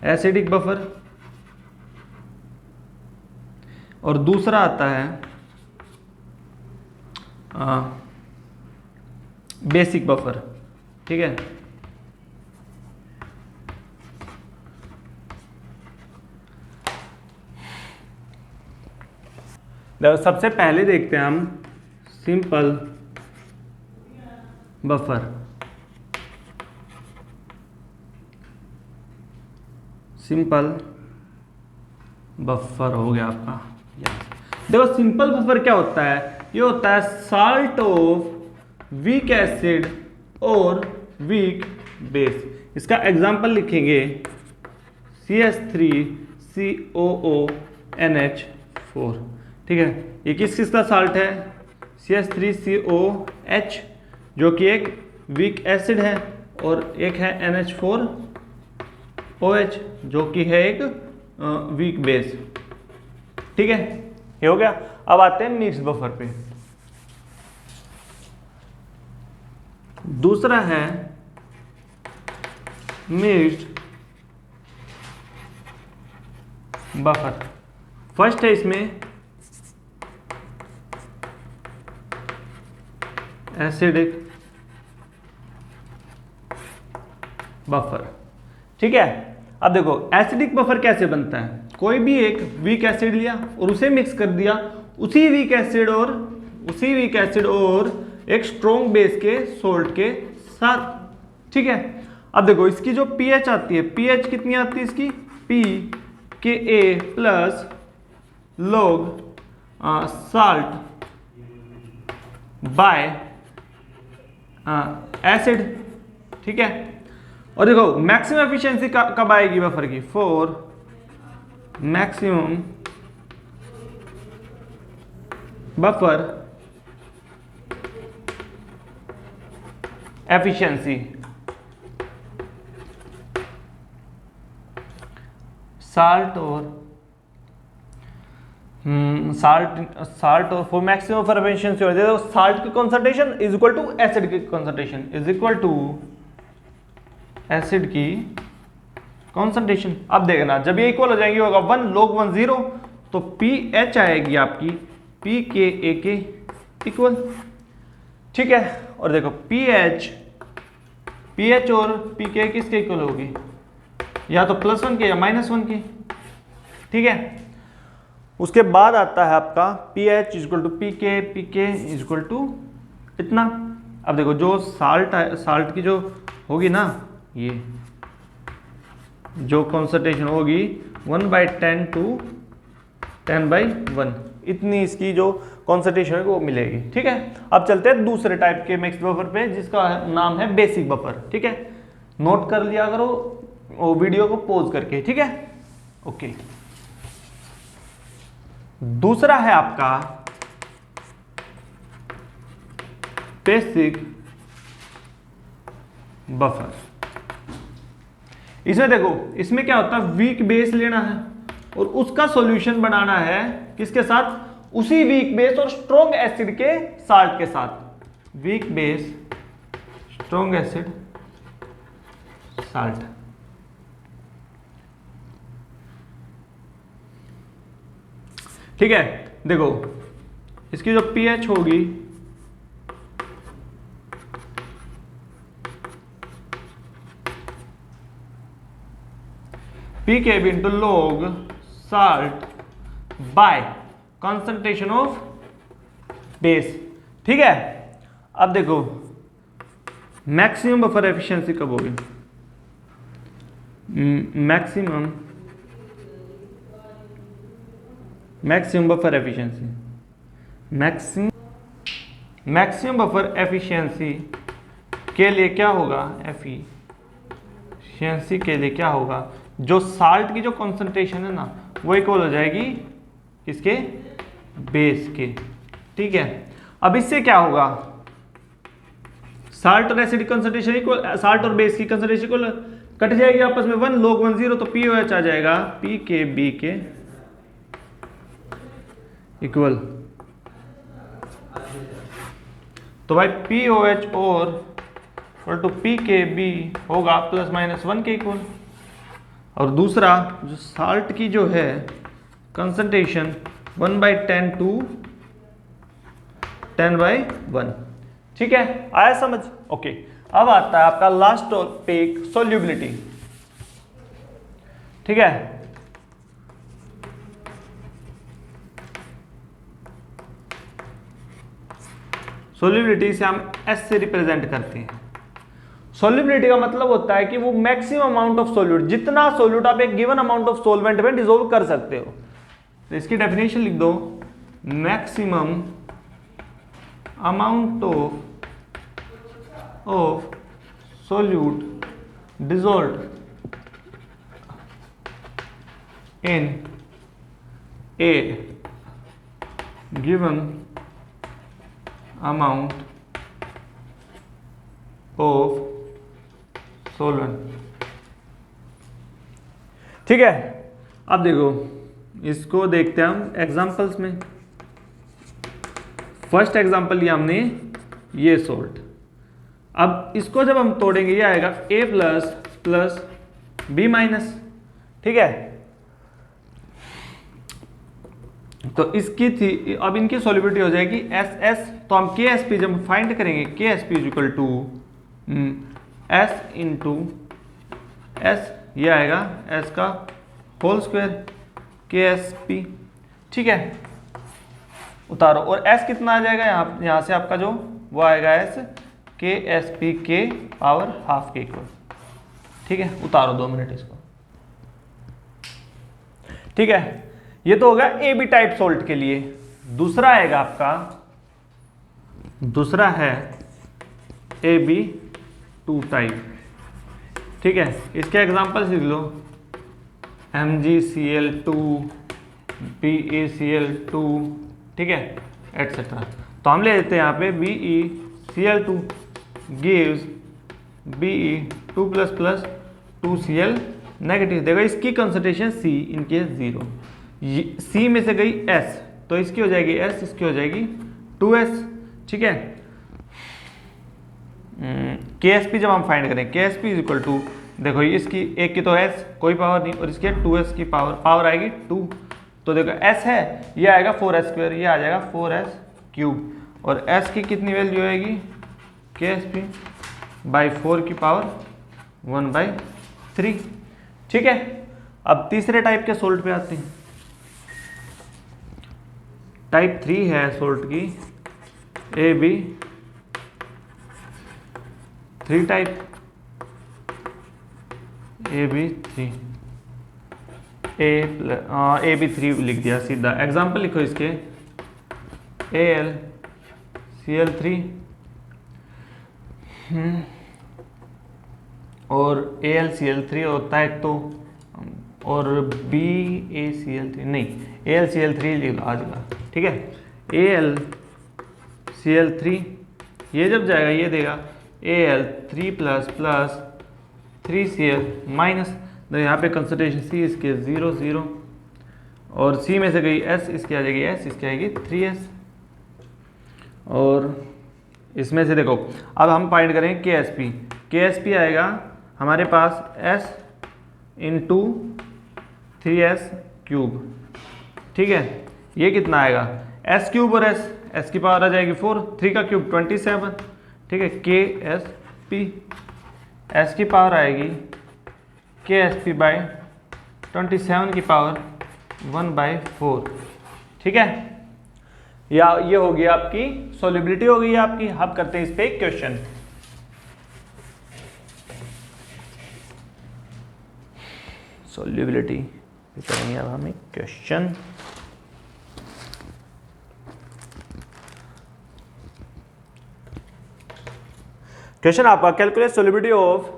एसिडिक बफर और दूसरा आता है बेसिक बफर। ठीक है, देखो सबसे पहले देखते हैं हम सिंपल बफर। सिंपल बफर हो गया आपका। देखो सिंपल बफर क्या होता है, ये होता है साल्ट ऑफ वीक एसिड और वीक बेस। इसका एग्जांपल लिखेंगे CH3COONH4। ठीक है, ये किस किस का साल्ट है, CH3COH जो कि एक वीक एसिड है और एक है NH4OH जो कि है एक वीक बेस। ठीक है, ये हो गया। अब आते हैं मिक्स्ड बफर पे। दूसरा है मिक्स्ड बफर। फर्स्ट है इसमें एसिडिक बफर। ठीक है, अब देखो एसिडिक बफर कैसे बनता है, कोई भी एक वीक एसिड लिया और उसे मिक्स कर दिया उसी वीक एसिड और एक स्ट्रॉन्ग बेस के सोल्ट के साथ। ठीक है, अब देखो इसकी जो पीएच आती है, पीएच कितनी आती है इसकी, pKa plus log salt bye acid. ठीक है, और देखो मैक्सिमम एफिशिएंसी कब आएगी बफर की, for maximum buffer efficiency salt और फॉर मैक्सिमम बफर एफिशिएंसी हो जाए, साल्ट की concentration is equal to acid की concentration is equal to acid की कंसंट्रेशन। अब देखना जब ये इक्वल हो जाएंगे होगा 1 log 1 0, तो पीएच आएगी आपकी pKa के इक्वल। ठीक है, और देखो पीएच और pKa किसके इक्वल होगी, या तो +1 के या -1 के। ठीक है, उसके बाद आता है आपका pH equal to pK equal to इतना। अब देखो जो साल्ट की जो होगी ना, ये जो कॉन्सेंट्रेशन होगी 1/10 टू 10/1, इतनी इसकी जो कॉन्सेंट्रेशन है वो मिलेगी। ठीक है, अब चलते हैं दूसरे टाइप के मिक्स्ड बफर पे जिसका नाम है बेसिक बफर। ठीक है, नोट कर लिया करो वो वीडियो को पॉज करके। ठीक है, ओके। दूसरा है आपका बेसिक बफर। इसमें देखो इसमें क्या होता है, वीक बेस लेना है और उसका सॉल्यूशन बनाना है किसके साथ, उसी वीक बेस और स्ट्रॉन्ग एसिड के साल्ट के साथ। Weak base strong acid salt. ठीक है, देखो इसकी जो पीएच होगी pKb into log salt by concentration of base. ठीक है, अब देखो मैक्सिमम बफर एफिशिएंसी कब होगी, maximum buffer efficiency, maximum buffer efficiency के लिए क्या होगा, एफिशिएंसी के लिए क्या होगा, जो साल्ट की जो कॉन्सेंट्रेशन है ना वो इक्वल हो जाएगी इसके बेस के। ठीक है, अब इससे क्या होगा, साल्ट और एसिड कंसंट्रेशन इक्वल, साल्ट और बेस की कंसंट्रेशन इक्वल, कट जाएगी आपस में 1 log 1 0, तो POH आ जाएगा P के B के इक्वल। तो भाई POH और टू P के B होगा ±1 के इक्वल। और दूसरा जो साल्ट की जो है कंसंट्रेशन 1/10 टू 10/1। ठीक है, आया समझ? ओके, अब आता है आपका लास्ट टॉपिक, सोल्यूबिलिटी। ठीक है, सोल्यूबिलिटी से हम S से रिप्रेजेंट करते हैं। सोल्यूबिलिटी का मतलब होता है कि वो मैक्सिमम अमाउंट ऑफ सोल्यूट, जितना सोल्यूट आप एक गिवन अमाउंट ऑफ सोलवेंट में डिसॉल्व कर सकते हो। तो इसकी डेफिनेशन लिख दो, maximum amount of solute dissolved in A given amount of solvent. ठीक है, अब देखो इसको देखते हैं हम एग्जांपल्स में। फर्स्ट एग्जांपल लिया हमने ये सोल्ट। अब इसको जब हम तोड़ेंगे ये आएगा A प्लस B माइनस। ठीक है, तो इसकी थी, अब इनकी सोल्यूबिलिटी हो जाएगी SS। तो हम KSP जब फाइंड करेंगे, KSP is equal to S into S, ये आएगा S का होल स्क्वायर KSP। ठीक है, उतारो, और S कितना आ जाएगा यहाँ से आपका जो वो आएगा S KSP के पावर हाफ के इक्वल। ठीक है, उतारो 2 मिनट इसको। ठीक है, ये तो होगा AB टाइप सोल्ट के लिए। दूसरा आएगा आपका, दूसरा है AB2 टाइप। ठीक है, इसके एग्जांपल्स लिख लो, MgCl2, BeCl2, ठीक है, एटसेट्रा। तो हम ले लेते हैं यहाँ पे BeCl2 gives Be2++ 2Cl negative. देखो इसकी कंसंट्रेशन C, इनकी है 0, C में से गई S, तो इसकी हो जाएगी S, इसकी हो जाएगी 2S। ठीक है, KSP जब हम फाइंड करें, KSP इज इक्वल टू, देखो इसकी एक की तो S कोई पावर नहीं, और इसकी 2S की पावर आएगी 2। तो देखो S है, ये आएगा 4S², ये आ जाएगा 4S³, और S की कितनी वैल्यू आएगी, KSP बाई 4 की पावर 1/3। ठीक है, अब तीसरे टाइप के सोल्ट पे आते हैं। टाइप 3 है सोल्ट की AB3 टाइप, AB3 AB3 लिख दिया सीधा। एग्जाम्पल लिखो इसके, AlCl3 और AlCl3 होता है तो, और BaCl3 नहीं, AlCl3 लिख लो आज का। ठीक है, AlCl3 ये जब जाएगा ये देगा Al3++ 3Cl माइनस, तो यहाँ पे कंसंट्रेशन C इसके 0 0, और C में से गई S, इसकी आ जाएगी S, इसकी आएगी 3S। और इसमें से देखो अब हम फाइंड करें KSP। KSP आएगा हमारे पास S इंटू 3S³। ठीक है, ये कितना आएगा, S³ और S की पावर आ जाएगी 4, 3 का क्यूब 27। ठीक है, KSP, S की पावर आएगी KSP बाई 27 की पावर 1/4। ठीक है, या ये होगी आपकी सोल्यूबिलिटी हो गई आपकी। अब करते हैं इस पे क्वेश्चन। सोल्यूबिलिटी करेंगे अब हमें क्वेश्चन। क्वेश्चन आपका calculate solubility of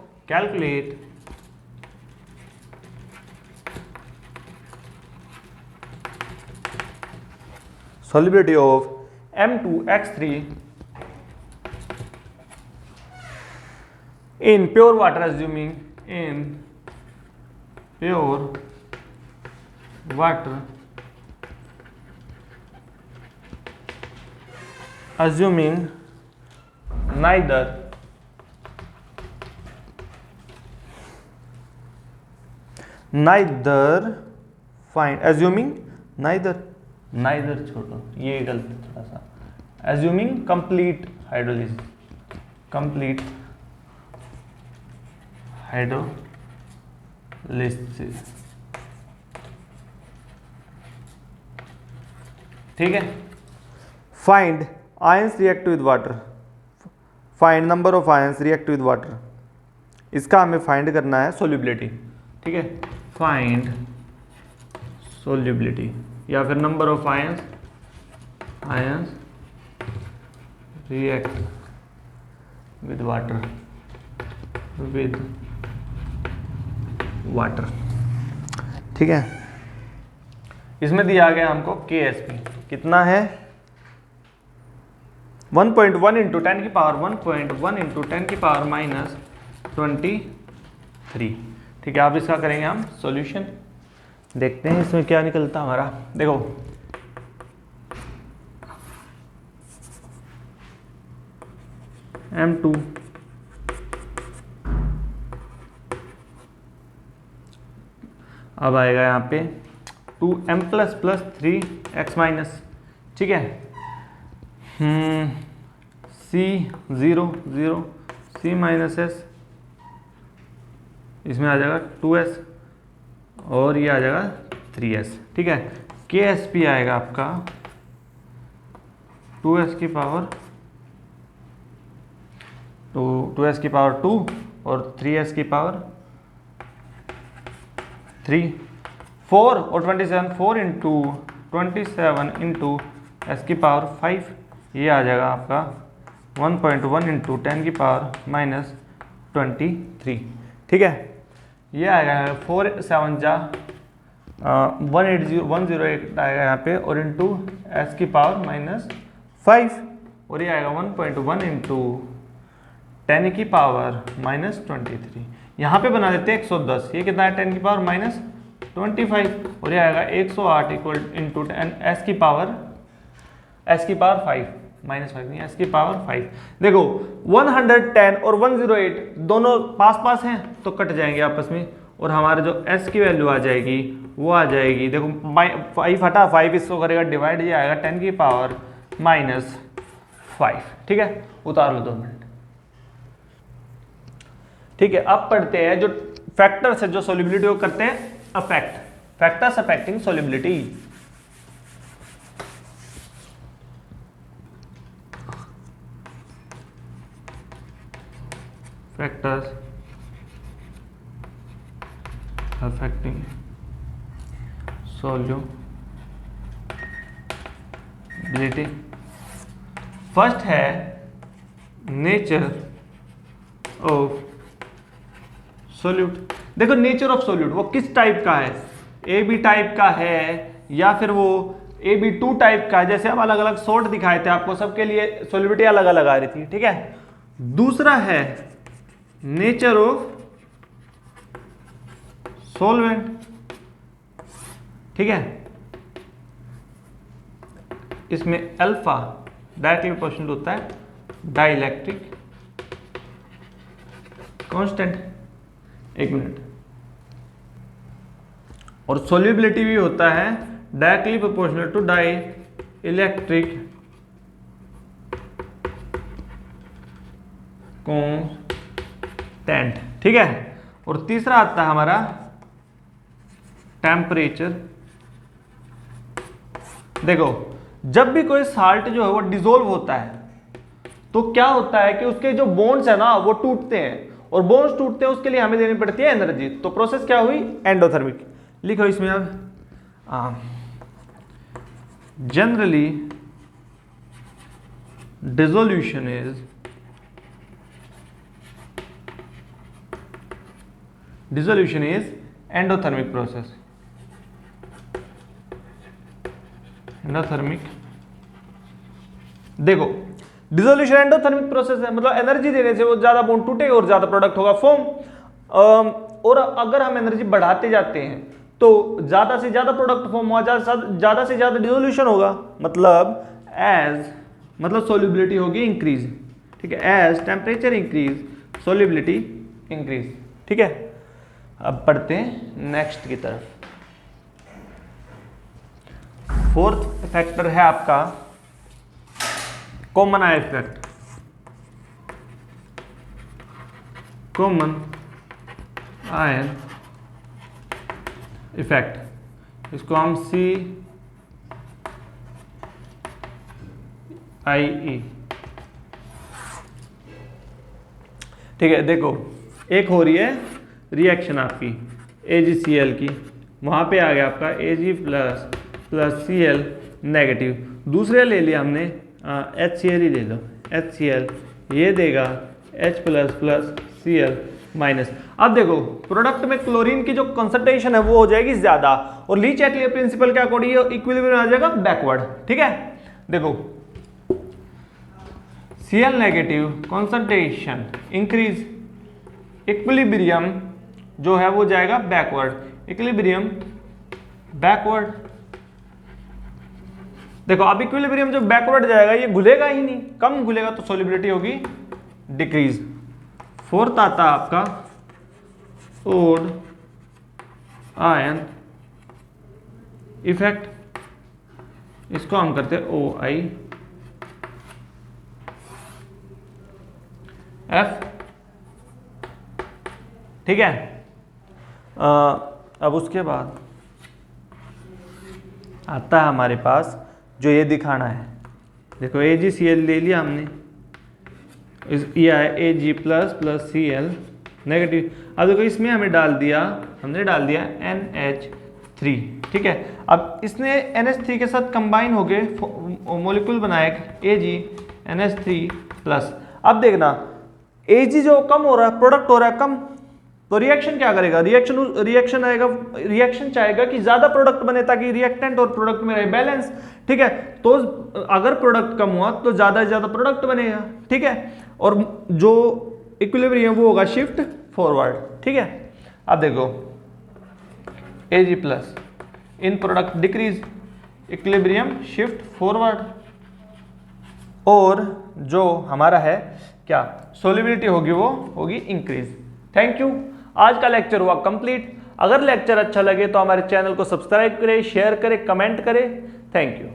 solubility of M2X3 in pure water, assuming in pure water, assuming neither छोड़ो, ये गलत है थोड़ा सा। assuming complete hydrolysis, ठीक है। Find ions react with water, find number of ions react with water, इसका हमें फाइंड करना है सोल्यूबिलिटी, ठीक है। फाइंड सोल्यूबिलिटी या फिर number of ions react with water, ठीक है। इसमें दिया गया हमको KSP कितना है 1.1 इंटू 10 की पावर 1.1 इंटू 10 की पावर माइनस 23, ठीक है। अब इसका करेंगे हम सॉल्यूशन, देखते हैं इसमें क्या निकलता हमारा। देखो M2 अब आएगा यहाँ पे 2m प्लस 3x माइनस, ठीक है। C0 0 C माइनस S, इसमें आ जाएगा 2s और ये आ जाएगा 3s, ठीक है। KSP आएगा आपका 2s की पावर 2 और 3s की पावर 3, 4 और 27, 4 इंटू 27 इंटू s की पावर 5, ये आ जाएगा आपका 1.1 इंटू 10 की पावर माइनस 23, ठीक है। ये आएगा 4 7 जा 108 आएगा यहाँ पे और इंटू s की पावर माइनस 5 और ये आएगा 1.1 इंटू 10 की पावर माइनस 23। यहाँ पे बना देते हैं 110, ये कितना है 10 की पावर माइनस 25 और ये आएगा 108 इक्वल इंटू 10 s की पावर 5 माइनस 5 नहीं, s की पावर 5। देखो 110 और 108 दोनों पास पास हैं तो कट जाएंगे आपस में और हमारे जो s की वैल्यू आ जाएगी वो आ जाएगी, देखो 5 हटा 5 इसको करेगा डिवाइड, ये आएगा 10 की पावर माइनस 5, ठीक है। उतार लो 2 मिनट, ठीक है। अब पढ़ते हैं जो फैक्टर्स है जो सोल्यूबिलिटी को करते हैं affect, factors affecting solubility. Factors affecting solubility. First है नेचर ऑफ सोल्यूट। देखो नेचर ऑफ सोल्यूट वो किस टाइप का है, AB टाइप का है या फिर वो AB2 टाइप का है। जैसे अब अलग अलग सोर्ट दिखाए थे आपको, सबके लिए सोल्यूबिलिटी अलग अलग आ रही थी, ठीक है। दूसरा है नेचर ऑफ सॉल्वेंट, ठीक है। इसमें अल्फा डायरेक्टली प्रोपोर्शनल होता है डाइलेक्ट्रिक कांस्टेंट, 1 मिनट। और सोल्यूबिलिटी भी होता है directly proportional to dielectric constant, ठीक है। और तीसरा आता है हमारा टेम्परेचर। देखो जब भी कोई साल्ट जो है वो डिसोल्व होता है तो क्या होता है कि उसके जो बोन्स है ना वो टूटते हैं, और बोन्स टूटते हैं उसके लिए हमें देनी पड़ती है एनर्जी। तो प्रोसेस क्या हुई, एंडोथर्मिक। लिखो इसमें अब generally dissolution is endothermic process. Endothermic, देखो डिसोल्यूशन एंडोथर्मिक प्रोसेस है, मतलब एनर्जी देने से वो ज्यादा बॉन्ड टूटेगा और ज्यादा प्रोडक्ट होगा फॉर्म। और अगर हम एनर्जी बढ़ाते जाते हैं तो ज्यादा से ज्यादा प्रोडक्ट फॉर्म होगा, ज्यादा से ज्यादा डिसोल्यूशन होगा, मतलब सोल्यूबिलिटी होगी इंक्रीज। ठीक है, as temperature increase solubility increase. ठीक है, अब पढ़ते हैं नेक्स्ट की तरफ। फोर्थ फैक्टर है आपका common ion effect. Common ion effect, इसको हम CIE। ठीक है, देखो एक हो रही है रिएक्शन आपकी AgCl की, वहां पे आ गया आपका Ag प्लस Cl नेगेटिव। दूसरे ले लिया हमने HCl ही ले लो, HCl ये देगा H प्लस Cl माइनस। अब देखो प्रोडक्ट में क्लोरीन की जो कंसंट्रेशन है वो हो जाएगी ज्यादा, और ली चैटलियर प्रिंसिपल के अकॉर्डिंग इक्विलिब्रियम आ जाएगा बैकवर्ड। ठीक है, देखो Cl negative concentration increase, equilibrium जो है वो जाएगा बैकवर्ड, इक्विलिब्रियम बैकवर्ड। देखो अब इक्विलिब्रियम जो बैकवर्ड जाएगा ये घुलेगा ही नहीं, कम घुलेगा तो सोल्युबिलिटी होगी डिक्रीज। फोर्थ आता है आपका ओड आयन इफेक्ट, इसको हम करते हैं OIF। ठीक है, अब उसके बाद आता है हमारे पास जो ये दिखाना है। देखो AgCl ले लिया हमने, ये है Ag प्लस Cl नेगेटिव। अब देखो इसमें हमने डाल दिया NH3। ठीक है, अब इसने NH3 के साथ कंबाइन हो गए मॉलिक्यूल बनाया AgNH3 प्लस। अब देखना Ag जो कम हो रहा है, प्रोडक्ट हो रहा है कम, तो रिएक्शन क्या करेगा, रिएक्शन चाहेगा कि ज्यादा प्रोडक्ट बने ताकि रिएक्टेंट और प्रोडक्ट में रहे बैलेंस। ठीक है, तो अगर प्रोडक्ट कम हुआ तो ज्यादा से ज्यादा प्रोडक्ट बनेगा। ठीक है, और जो इक्विलिब्रियम वो होगा शिफ्ट फॉरवर्ड। ठीक है, अब देखो Ag plus in product decrease, equilibrium shift forward, और जो हमारा है क्या सोल्युबिलिटी होगी वो होगी इंक्रीज। थैंक यू, आज का लेक्चर हुआ कंप्लीट। अगर लेक्चर अच्छा लगे तो हमारे चैनल को सब्सक्राइब करें, शेयर करें, कमेंट करें। Thank you.